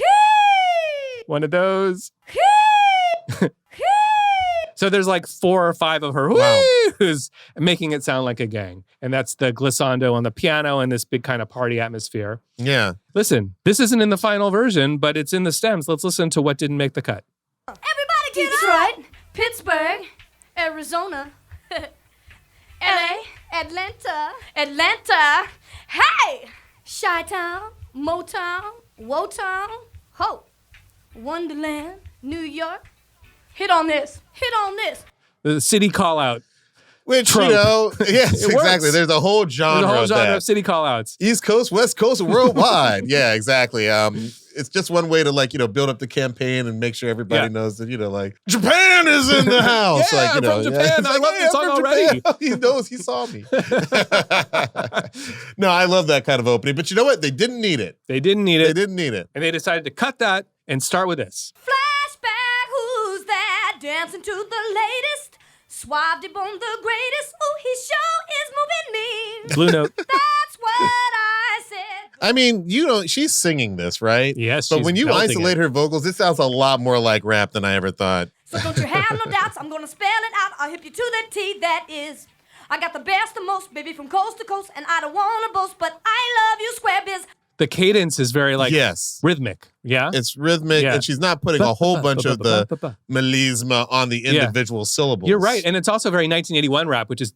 One of those. So there's like 4 or 5 of her Wow. whoos making it sound like a gang. And that's the glissando on the piano and this big kind of party atmosphere. Yeah. Listen, this isn't in the final version, but it's in the stems. Let's listen to what didn't make the cut. Everybody get Detroit, Pittsburgh, Arizona, LA, Atlanta, hey! Chi-Town, Motown, Wotown, Ho, Wonderland, New York. Hit on this. The city call out. Which, Trump. yes, It exactly. works. There's a whole genre, There's a whole of genre that. of city call outs. East Coast, West Coast, and worldwide. Yeah, exactly. It's just one way to build up the campaign and make sure everybody Yeah. knows that, Japan is in the house. Yeah, I'm from Japan. It's I love this I'm song from already. Japan. He knows, he saw me. No, I love that kind of opening. But you know what? They didn't need it. They didn't need They it. didn't need it. And they decided to cut that and start with this. Flashback, who's that? Dancing to the latest. Swab-de-bone the greatest. Ooh, he sure is moving mean. Blue note. That's what I said. I mean, she's singing this, right? Yes, But she's when you belting isolate it. her vocals, it sounds a lot more like rap than I ever thought. So don't you have no doubts, I'm gonna spell it out. I'll hip you to the T, that is. I got the best, the most, baby, from coast to coast, and I don't wanna boast, but I love you, square biz. The cadence is very Yes. rhythmic. Yeah. It's rhythmic, Yeah. and she's not putting a whole bunch of the melisma on the individual syllables. You're right. And it's also very 1981 rap, which is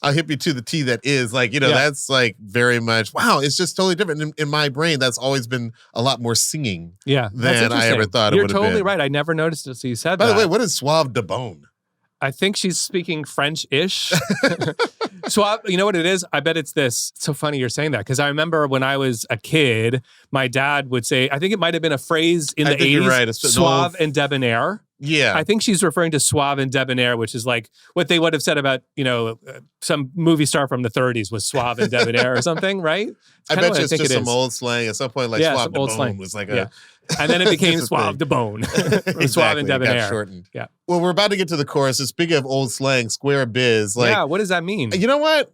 I'll hip you to the T that is. Like, Yeah. that's like very much, wow, it's just totally different. In my brain, that's always been a lot more singing Yeah, that's than I ever interesting. thought it You're would have totally been. right. I never noticed it, so you said By that. the way, what is Suave de Bone? I think she's speaking French-ish. So you know what it is? I bet it's this. It's so funny you're saying that because I remember when I was a kid, my dad would say, I think it might have been a phrase in I the think 80s, you're right. It's an suave old- and debonair. Yeah. I think she's referring to suave and debonair, which is like what they would have said about, some movie star from the 30s was suave and debonair or something, right? It's I kinda bet what you it's think just it some is. old slang. At some point, like Yeah, Suave some de old Bone slang. was like Yeah. a... And then it became It's a suave thing. de bone. Suave Exactly. and It got debonair. shortened. Yeah. Well, we're about to get to the chorus. And speaking of old slang, square biz. Like, Yeah, what does that mean? you know what?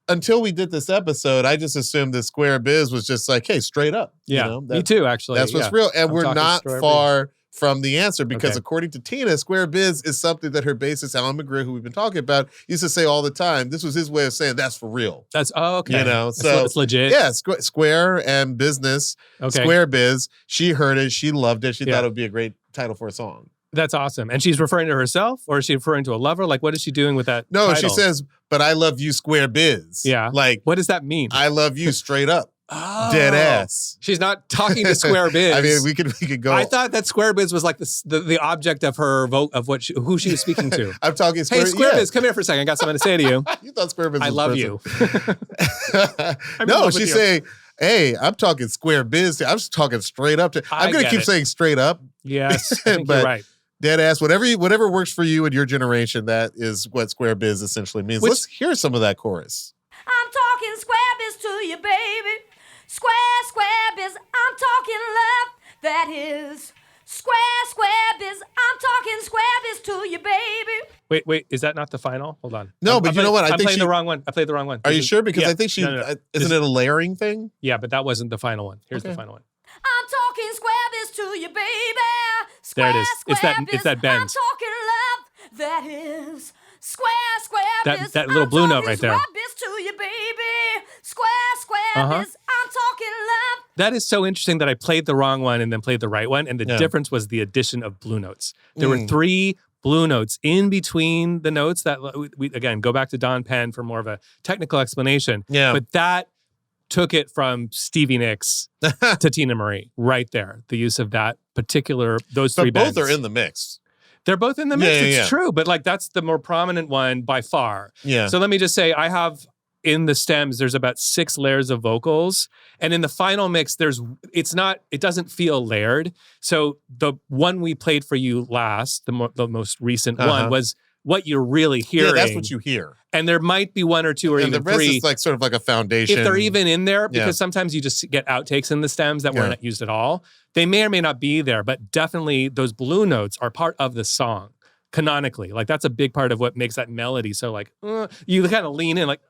Until we did this episode, I just assumed that square biz was just like, hey, straight up. Yeah, me too, actually. That's what's yeah. real. And I'm we're talking not square far from the answer because Okay. according to Tina, square biz is something that her bassist, Alan McGrew, who we've been talking about, used to say all the time. This was his way of saying that's for real. That's okay. You know, It's so it's legit. Yeah, square and business, Okay. square biz. She heard it. She loved it. She Yeah. thought it would be a great title for a song. That's awesome. And she's referring to herself, or is she referring to a lover? Like, what is she doing with that? No, she title? says, but I love you, square biz. Yeah. Like, What does that mean? I love you straight up. Oh. Dead ass. She's not talking to Square Biz. I mean, we could go. I thought that Square Biz was like the object of her vote of who she was speaking to. I'm talking square. Hey, Square yeah. Biz, come here for a second. I got something to say to you. You thought square biz I was love person. you. in No, love with she's you. saying, hey, I'm talking square biz. I'm just talking straight up. I I'm going to get keep it. saying straight up. Yes, I think But- you're right. Dead ass, whatever works for you and your generation, that is what square biz essentially means. Which- Let's hear some of that chorus. I'm talking square biz to you, baby. Square biz. I'm talking love. That is square biz. I'm talking square biz to you, baby. Wait, is that not the final? Hold on. No, but you know what? I I'm think playing she- the wrong one. I played the wrong one. Are This you is- sure? Because yeah. I think she, No. isn't This- it a layering thing? Yeah, but that wasn't the final one. Here's the Okay. final one. I'm talking square biz to you, baby. There it is. It's that- Square it's that biz. bend. I'm talking love. That is square That- biz. that little I'm blue note talking right there. Square biz to you, baby. Square Uh-huh. biz. I'm talking love. That is so interesting that I played the wrong one and then played the right one. And the Yeah. difference was the addition of blue notes. There were Mm. 3 blue notes in between the notes that we again, go back to Don Penn for more of a technical explanation. Yeah. But that took it from Stevie Nicks to Tina Marie right there. The use of that those 3 But both bends. are in the mix. They're both in the mix. Yeah, yeah, It's yeah. true. But like that's the more prominent one by far. Yeah. So let me just say, I have in the stems, there's about 6 layers of vocals. And in the final mix, it doesn't feel layered. So the one we played for you last, the most recent Uh-huh. one was what you're really hearing. Yeah, that's what you hear. And there might be 1 or 2 or And the even rest 3. is like sort of like a foundation. If they're even in there, because Yeah. sometimes you just get outtakes in the stems that Yeah. weren't used at all. They may or may not be there, but definitely those blue notes are part of the song canonically. Like that's a big part of what makes that melody so like, you kind of lean in like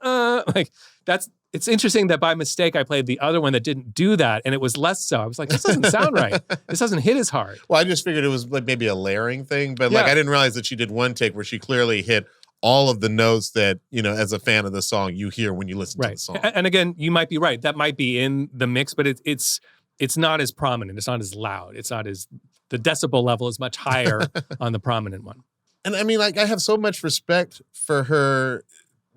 it's interesting that by mistake I played the other one that didn't do that and it was less so. I was like, this doesn't sound right. This doesn't hit as hard. Well, I just figured it was like maybe a layering thing, but like Yeah. I didn't realize that she did one take where she clearly hit all of the notes that, as a fan of the song, you hear when you listen to the Right. song. And again, you might be right. That might be in the mix, but it's not as prominent. It's not as loud. It's not as the decibel level is much higher on the prominent one. And I mean, like, I have so much respect for her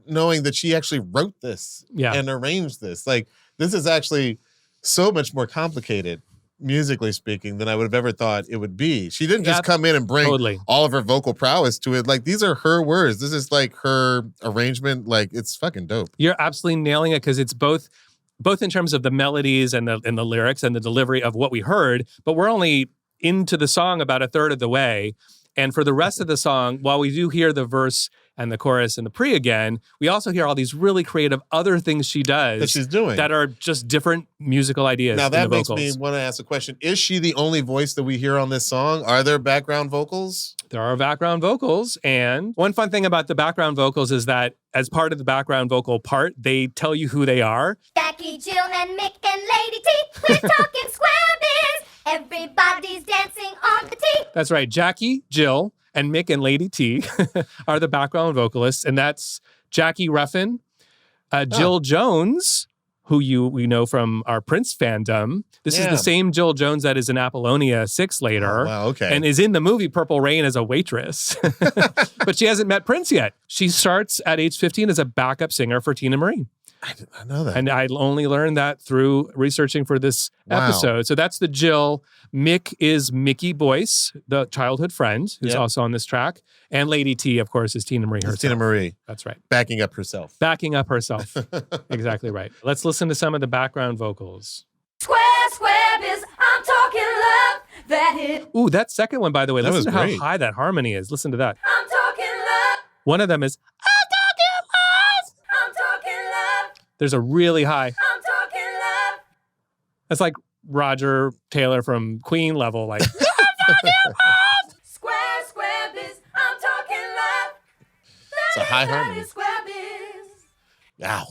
knowing that she actually wrote this Yeah. and arranged this. Like, this is actually so much more complicated, musically speaking, than I would have ever thought it would be. She didn't just Yeah, come in and bring totally. all of her vocal prowess to it. Like, these are her words. This is like her arrangement. Like, it's fucking dope. You're absolutely nailing it because it's both in terms of the melodies and the lyrics and the delivery of what we heard, but we're only into the song about a third of the way. And for the rest of the song, while we do hear the verse and the chorus and the pre again, we also hear all these really creative other things she does That she's doing. that are just different musical ideas. Now, in that the makes vocals. me want to ask a question. Is she the only voice that we hear on this song? Are there background vocals? There are background vocals. And one fun thing about the background vocals is that as part of the background vocal part, they tell you who they are. Jackie, Jill, and Mick and Lady T. We're talking square biz. Everybody's dancing on the T. That's right. Jackie, Jill, and Mick and Lady T are the background vocalists. And that's Jackie Ruffin, Jill Jones, we know from our Prince fandom. This is Yeah. the same Jill Jones that is in Apollonia 6 later. Oh, wow, okay. And is in the movie Purple Rain as a waitress. But she hasn't met Prince yet. She starts at age 15 as a backup singer for Tina Marie. I did not know that. And I only learned that through researching for this Wow. episode. So that's the Jill. Mick is Mickey Boyce, the childhood friend, who's Yep. also on this track. And Lady T, of course, is Tina Marie herself. It's Tina Marie That's right. backing up herself. Backing up herself. Exactly right. Let's listen to some of the background vocals. Square, square biz, I'm talking love. That hit. Ooh, that second one, by the way, That listen was to great. how high that harmony is. Listen to that. I'm talking love. One of them is, I'm talking love. there's a really high. I'm talking love. That's like Roger Taylor from Queen level. Like, Square, square biz, I'm talking love. It's a high harmony. Square biz. Wow.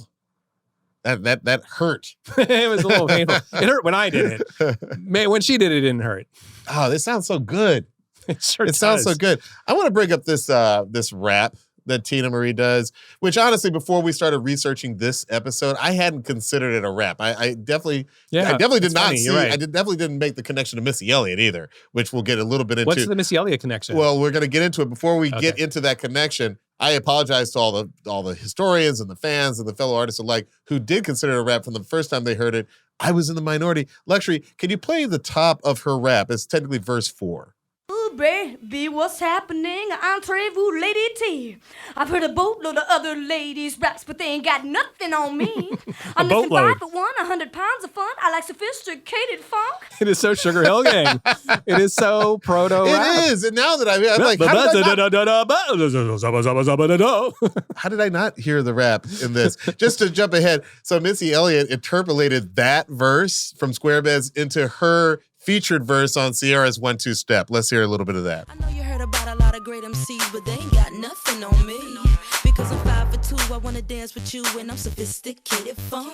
That hurt. it was a little painful. It hurt when I did it. Man, when she did it, it didn't hurt. Oh, this sounds so good. It sure It sounds so does. good. I want to bring up this this rap that Tina Marie does, which honestly, before we started researching this episode, I hadn't considered it a rap. I definitely did it's not funny, see. you're right. I definitely didn't make the connection to Missy Elliott either, which we'll get a little bit into. What's the Missy Elliott connection? Well, we're going to get into it. Before we get Okay. into that connection, I apologize to all the historians and the fans and the fellow artists alike who did consider it a rap from the first time they heard it. I was in the minority. Luxury, can you play the top of her rap? It's technically verse 4. Ooh, baby, what's happening? Entree-vous, Lady T. I've heard a boatload of other ladies' raps, but they ain't got nothing on me. I'm less than boatload. 5'1", 100 pounds of fun. I like sophisticated funk. It is so Sugar Hill Gang. It is so proto rap. It is. And now that I'm like, how did I not hear the rap in this? Just to jump ahead. So Missy Elliott interpolated that verse from Square Biz into her featured verse on Sierra's 1-2 Step. Let's hear a little bit of that. I know you heard about a lot of great MCs, but they ain't got nothing on me. Because I'm 5'2", I wanna dance with you, and I'm sophisticated fun.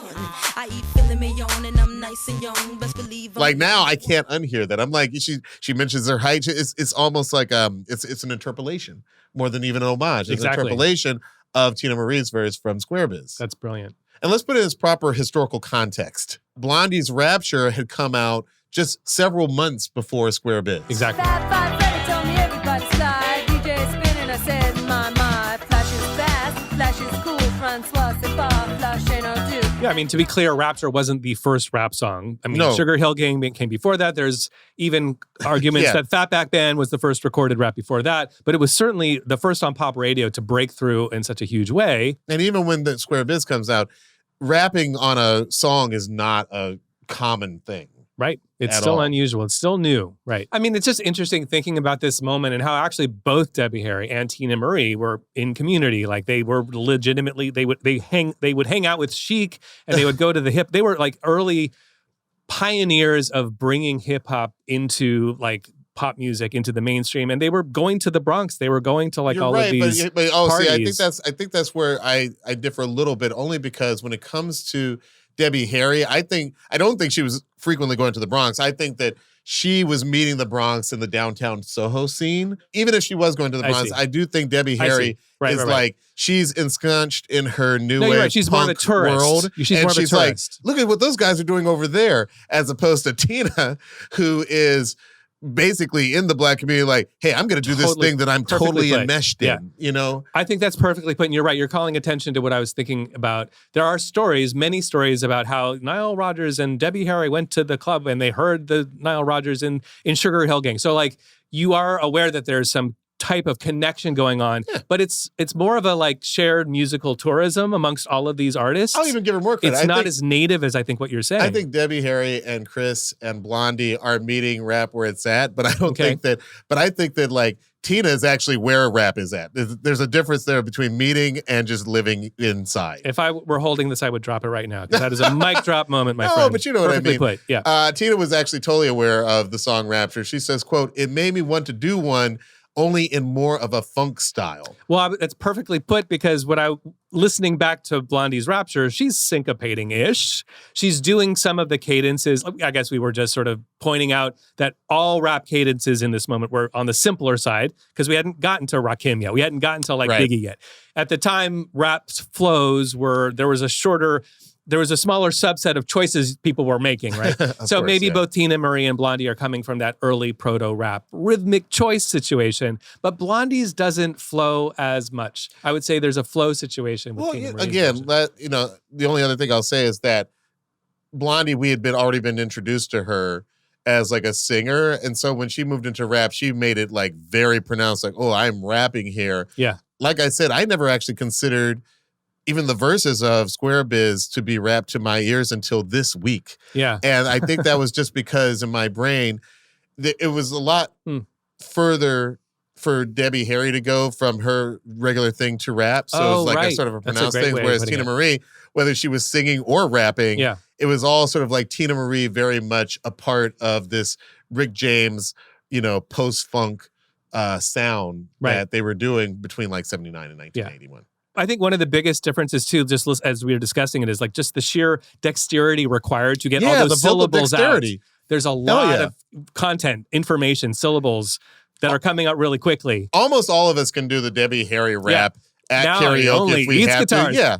I eat filet mignon, and I'm nice and young. Best believe I'm Like now I can't unhear that. I'm like, she mentions her height. It's almost like it's an interpolation more than even an homage. It's Exactly. an interpolation of Tina Marie's verse from Square Biz. That's brilliant. And let's put it in its proper historical context. Blondie's Rapture had come out just several months before Square Biz. Exactly. Fat Freddy told me everybody slide. DJ spinning, I said, my. Flash is fast, flash is cool. Francois, c'est pas, flash ain't no do. Yeah, I mean, to be clear, Rapture wasn't the first rap song. I mean, No. Sugar Hill Gang came before that. There's even arguments Yeah. that Fatback Band was the first recorded rap before that, but it was certainly the first on pop radio to break through in such a huge way. And even when the Square Biz comes out, rapping on a song is not a common thing. Right. It's At still all. unusual. It's still new. Right. I mean, it's just interesting thinking about this moment and how actually both Debbie Harry and Tina Marie were in Community. Like they were legitimately, they would hang out with Chic and they would go to the hip. They were like early pioneers of bringing hip hop into like pop music into the mainstream. And they were going to the Bronx. They were going to like You're all right, of these but see, parties. I think that's where I differ a little bit, only because when it comes to Debbie Harry, I don't think she was frequently going to the Bronx. I think that she was meeting the Bronx in the downtown Soho scene. Even if she was going to the I Bronx, see. I do think Debbie I see. Harry Right, is right, right. like, she's ensconced in her new No, you're wave right. She's more of a punk tourist. world. She's and more of a she's like, tourist. look at what those guys are doing over there, as opposed to Tina, who is basically in the Black community, like, hey, I'm going to do this Totally- thing that I'm perfectly totally put. enmeshed Yeah. in, you know? I think that's perfectly put. And you're right. You're calling attention to what I was thinking about. There are stories, many stories about how Nile Rodgers and Debbie Harry went to the club and they heard the Nile Rodgers in Sugar Hill Gang. So like you are aware that there's some type of connection going on, but it's more of a like shared musical tourism amongst all of these artists. I'll even give her more credit. It's I not think- as native as I think what you're saying. I think Debbie Harry and Chris and Blondie are meeting rap where it's at, but I don't Okay. I think that like Tina is actually where rap is at. There's a difference there between meeting and just living inside. if I were holding this, I would drop it right now because that is a mic drop moment, my No, friend. but you know what I Perfectly mean. Put. Yeah. Tina was actually totally aware of the song Rapture. She says, quote, "It made me want to do one, only in more of a funk style." Well, that's perfectly put because listening back to Blondie's Rapture, she's syncopating-ish. She's doing some of the cadences. I guess we were just sort of pointing out that all rap cadences in this moment were on the simpler side because we hadn't gotten to Rakim yet. We hadn't gotten to like Right. Biggie yet. At the time, rap flows there was a shorter there was a smaller subset of choices people were making, right? So course, maybe yeah. both Tina Marie and Blondie are coming from that early proto-rap rhythmic choice situation, but Blondie's doesn't flow as much. I would say there's a flow situation with Well, Tina yeah, Marie's again, version. the only other thing I'll say is that Blondie, we had already been introduced to her as like a singer, and so when she moved into rap, she made it like very pronounced, like, oh, I'm rapping here. Yeah. Like I said, I never actually considered even the verses of Square Biz to be rapped to my ears until this week. Yeah. And I think that was just because in my brain, it was a lot further for Debbie Harry to go from her regular thing to rap. So it was like a sort of a That's a pronounced great thing. way of Whereas putting Tina it. Marie, whether she was singing or rapping, Yeah. it was all sort of like Tina Marie very much a part of this Rick James, post-funk sound Right. that they were doing between like 79 and 1981. I think one of the biggest differences too, just as we were discussing it, is like just the sheer dexterity required to get all Yeah, those the vocal syllables out. dexterity. There's a lot yeah. of content, information, syllables that are coming out really quickly. Almost all of us can do the Debbie Harry rap at Now karaoke he only if we eats have guitars. to. Yeah.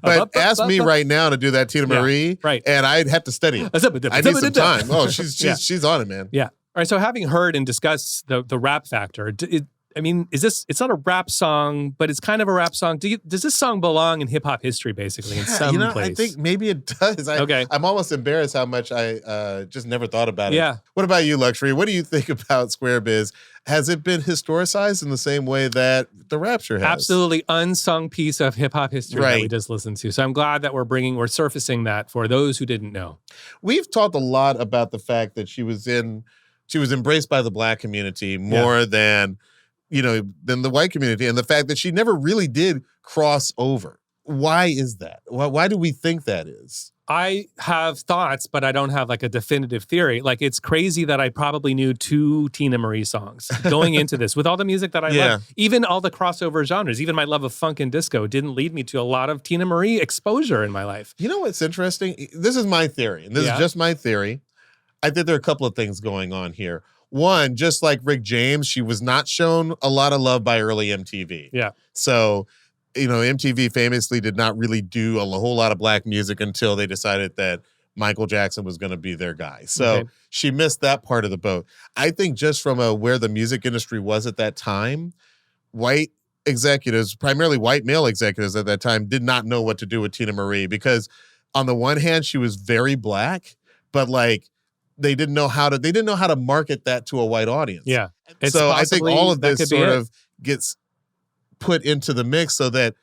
But ask me right now to do that Tina Yeah, Marie, right. and I'd have to study it. I need some time. Oh, she's on it, man. Yeah. All right. So having heard and discussed the rap factor, it's not a rap song, but it's kind of a rap song. Does this song belong in hip hop history, basically, in some place? I think maybe it does. Okay. I'm almost embarrassed how much I just never thought about it. Yeah. What about you, Luxury? What do you think about Square Biz? Has it been historicized in the same way that the Rapture has? Absolutely unsung piece of hip hop history that we Right. just listened to. So I'm glad that we're surfacing that for those who didn't know. We've talked a lot about the fact that she was embraced by the Black community more than the white community, and the fact that she never really did cross over. Why is that? Why do we think that is? I have thoughts, but I don't have like a definitive theory. Like, it's crazy that I probably knew 2 Tina Marie songs going into this with all the music that I Yeah. love. Even all the crossover genres, even my love of funk and disco didn't lead me to a lot of Tina Marie exposure in my life. You know what's interesting? This is my theory, and this Yeah. is just my theory. I think there are a couple of things going on here. One, just like Rick James, she was not shown a lot of love by early MTV. Yeah. So, MTV famously did not really do a whole lot of Black music until they decided that Michael Jackson was going to be their guy. So Okay. she missed that part of the boat. I think just from where the music industry was at that time, white executives, primarily white male executives at that time, did not know what to do with Tina Marie because on the one hand, she was very Black, but like they didn't know how to market that to a white audience. Yeah. It's So I think possibly all of that this could be sort it. of gets put into the mix so that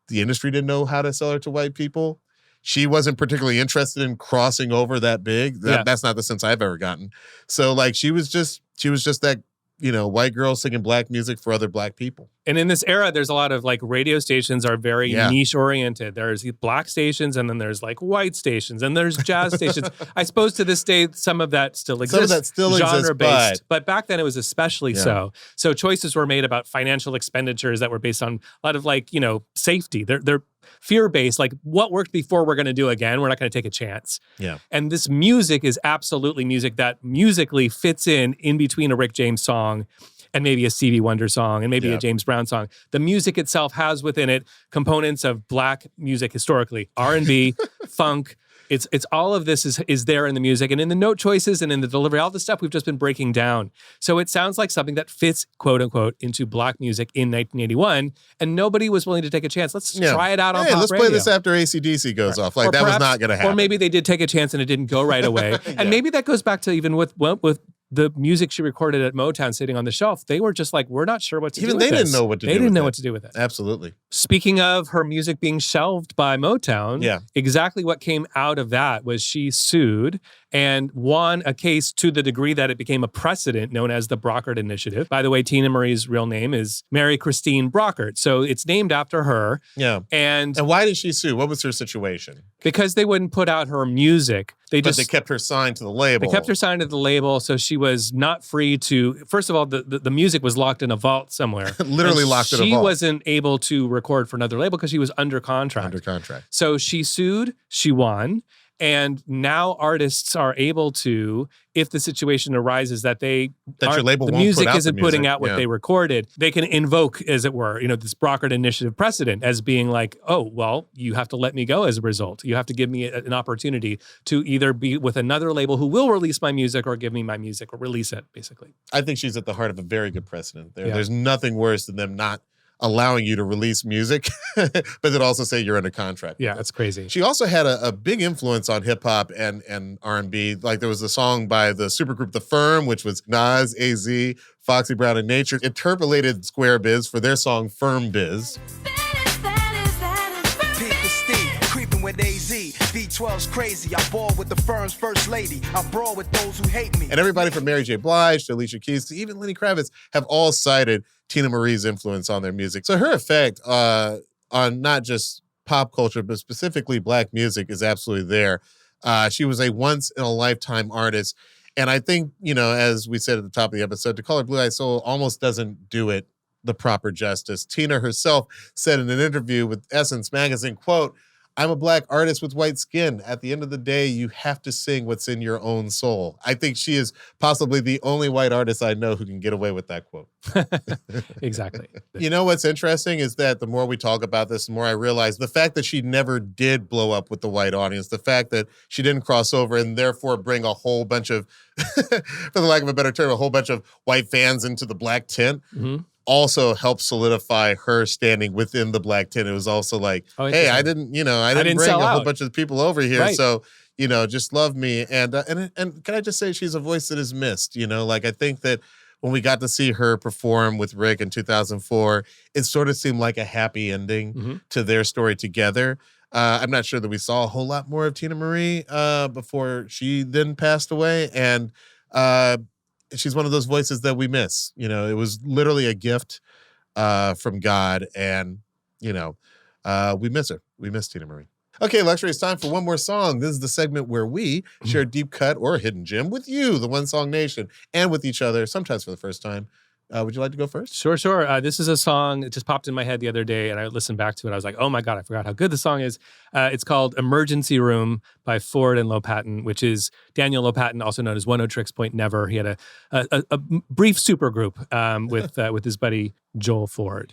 the industry didn't know how to sell her to white people. She wasn't particularly interested in crossing over that big. Yeah. That's not the sense I've ever gotten. So like she was just that, white girl singing Black music for other Black people. And in this era, there's a lot of like radio stations are very Yeah. niche oriented. There's Black stations, and then there's like white stations, and there's jazz stations. I suppose to this day, some of that still exists. Some of that still exists, genre-based, but back then it was especially Yeah. so. So choices were made about financial expenditures that were based on a lot of like, safety. They're fear-based, like what worked before we're going to do again. We're not going to take a chance. Yeah. And this music is absolutely music that musically fits in between a Rick James song and maybe a Stevie Wonder song and maybe Yeah. a James Brown song. The music itself has within it components of Black music historically, R&B, funk. It's all of this is there in the music and in the note choices and in the delivery, all the stuff we've just been breaking down. So it sounds like something that fits, quote unquote, into Black music in 1981, and nobody was willing to take a chance. Let's try it out on Hey, pop let's radio. play this after AC/DC goes off. Like Or that was perhaps- not going to happen. Or maybe they did take a chance and it didn't go right away. And Yeah. maybe that goes back to even with the music she recorded at Motown sitting on the shelf. They were just like, we're not sure what to do Even with they this. didn't know what to They do didn't with know it. what to do with it. Absolutely. Speaking of her music being shelved by Motown, Yeah. exactly what came out of that was she sued and won a case to the degree that it became a precedent known as the Brockert Initiative. By the way, Tina Marie's real name is Mary Christine Brockert. So it's named after her. Yeah. And And why did she sue? What was her situation? because they wouldn't put out her music, they But just they kept her signed to the label. They kept her signed to the label, so she was not free to. First of all, the music was locked in a vault somewhere. Literally And locked in a She vault. wasn't able to record for another label because she was under contract. Under contract. So she sued, she won, And now artists are able to, if the situation arises that That your label the won't music put out isn't the putting music. out what Yeah. they recorded, they can invoke, as it were, this Brockert Initiative precedent as being like, oh, well, you have to let me go as a result. You have to give me an opportunity to either be with another label who will release my music or give me my music or release it, basically. I think she's at the heart of a very good precedent there. Yeah. There's nothing worse than them not allowing you to release music, but then also say you're under contract. Yeah, that's crazy. She also had a big influence on hip hop and R&B. Like there was a song by the supergroup The Firm, which was Nas, AZ, Foxy Brown, and Nature, interpolated Square Biz for their song Firm Biz. Pete the Steve, creeping with AZ. V12's crazy. I ball with the firm's first lady. I brawl with those who hate me. And everybody from Mary J. Blige to Alicia Keys to even Lenny Kravitz have all cited Tina Marie's influence on their music. So her effect on not just pop culture, but specifically Black music is absolutely there. She was a once-in-a-lifetime artist. And I think, as we said at the top of the episode, to call her Blue Eyed Soul almost doesn't do it the proper justice. Tina herself said in an interview with Essence magazine, quote, "I'm a Black artist with white skin. At the end of the day, you have to sing what's in your own soul." I think she is possibly the only white artist I know who can get away with that quote. Exactly. You know what's interesting is that the more we talk about this, the more I realize the fact that she never did blow up with the white audience, the fact that she didn't cross over and therefore bring a whole bunch of, for the lack of a better term, a whole bunch of white fans into the Black tent, also helped solidify her standing within the Black tent. It was also like, hey, I didn't bring sell a whole out. bunch of people over here. Right. So, just love me. And can I just say she's a voice that is missed, like I think that when we got to see her perform with Rick in 2004, it sort of seemed like a happy ending to their story together. I'm not sure that we saw a whole lot more of Tina Marie before she then passed away. And she's one of those voices that we miss. It was literally a gift from God. And, we miss her. We miss Tina Marie. Okay, Luxury, it's time for one more song. This is the segment where we share a deep cut or a hidden gem with you, the One Song Nation, and with each other, sometimes for the first time. Would you like to go first? Sure. This is a song that just popped in my head the other day, and I listened back to it. I was like, oh my God, I forgot how good the song is. It's called Emergency Room by Ford and Lopatin, which is Daniel Lopatin, also known as One O Tricks Point Never. He had a brief supergroup with his buddy Joel Ford.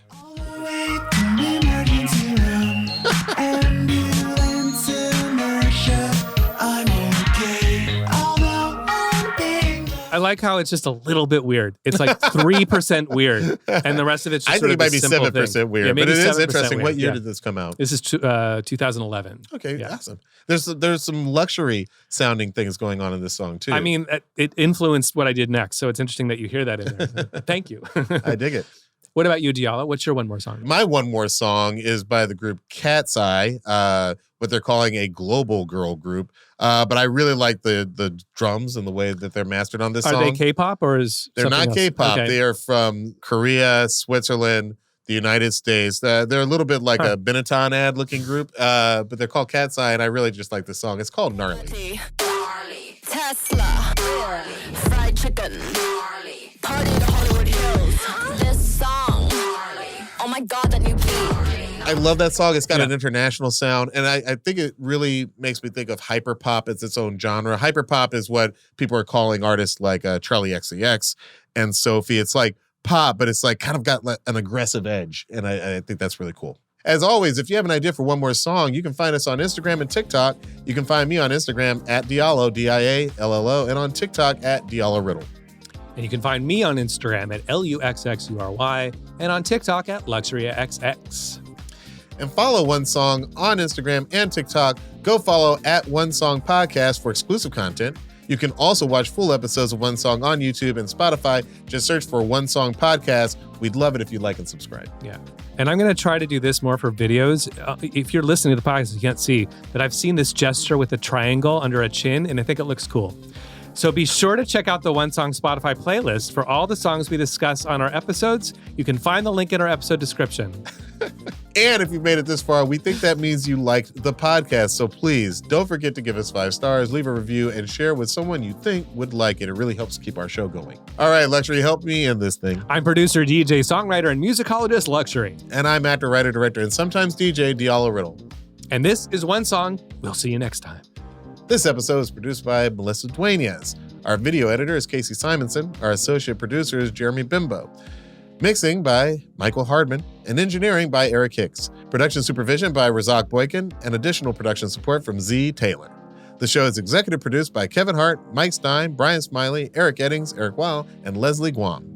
I like how it's just a little bit weird. It's like 3% weird, and the rest of it's just I think it might be 7% weird, but it is interesting. What year did this come out? This is 2011. Okay, awesome. There's some luxury sounding things going on in this song too. I mean, it influenced what I did next, so it's interesting that you hear that in there. Thank you. I dig it. What about you, Diallo? What's your one more song? My one more song is by the group Cat's Eye, what they're calling a global girl group. But I really like the drums and the way that they're mastered on this song. Are they K-pop or is They're something not else? K-pop. Okay. They are from Korea, Switzerland, the United States. They're a little bit like a Benetton ad looking group, but they're called Cat's Eye, and I really just like this song. It's called Gnarly. Tesla, fried chicken, party at Hollywood Hills. This song, oh my God, that new beat. I love that song. It's got an international sound, and I think it really makes me think of hyperpop as its own genre. Hyperpop is what people are calling artists like Charlie XCX and Sophie. It's like pop, but it's like kind of got like an aggressive edge, and I think that's really cool. As always, if you have an idea for one more song, you can find us on Instagram and TikTok. You can find me on Instagram at Diallo, Diallo, and on TikTok at Diallo Riddle. And you can find me on Instagram at LUXXURY and on TikTok at LuxuryXX. And follow One Song on Instagram and TikTok. Go follow at One Song Podcast for exclusive content. You can also watch full episodes of One Song on YouTube and Spotify. Just search for One Song Podcast. We'd love it if you'd like and subscribe. Yeah. And I'm going to try to do this more for videos. If you're listening to the podcast, you can't see, but I've seen this gesture with a triangle under a chin, and I think it looks cool. So be sure to check out the One Song Spotify playlist for all the songs we discuss on our episodes. You can find the link in our episode description. And if you've made it this far, we think that means you liked the podcast. So please don't forget to give us 5 stars, leave a review, and share with someone you think would like it. It really helps keep our show going. All right, Luxury, help me end this thing. I'm producer, DJ, songwriter, and musicologist Luxury. And I'm actor, writer, director, and sometimes DJ Diallo Riddle. And this is One Song. We'll see you next time. This episode is produced by Melissa Dueñas. Our video editor is Casey Simonson. Our associate producer is Jeremy Bimbo. Mixing by Michael Hardman and engineering by Eric Hicks. Production supervision by Razak Boykin and additional production support from Z. Taylor. The show is executive produced by Kevin Hart, Mike Stein, Brian Smiley, Eric Eddings, Eric Weil, and Leslie Guam.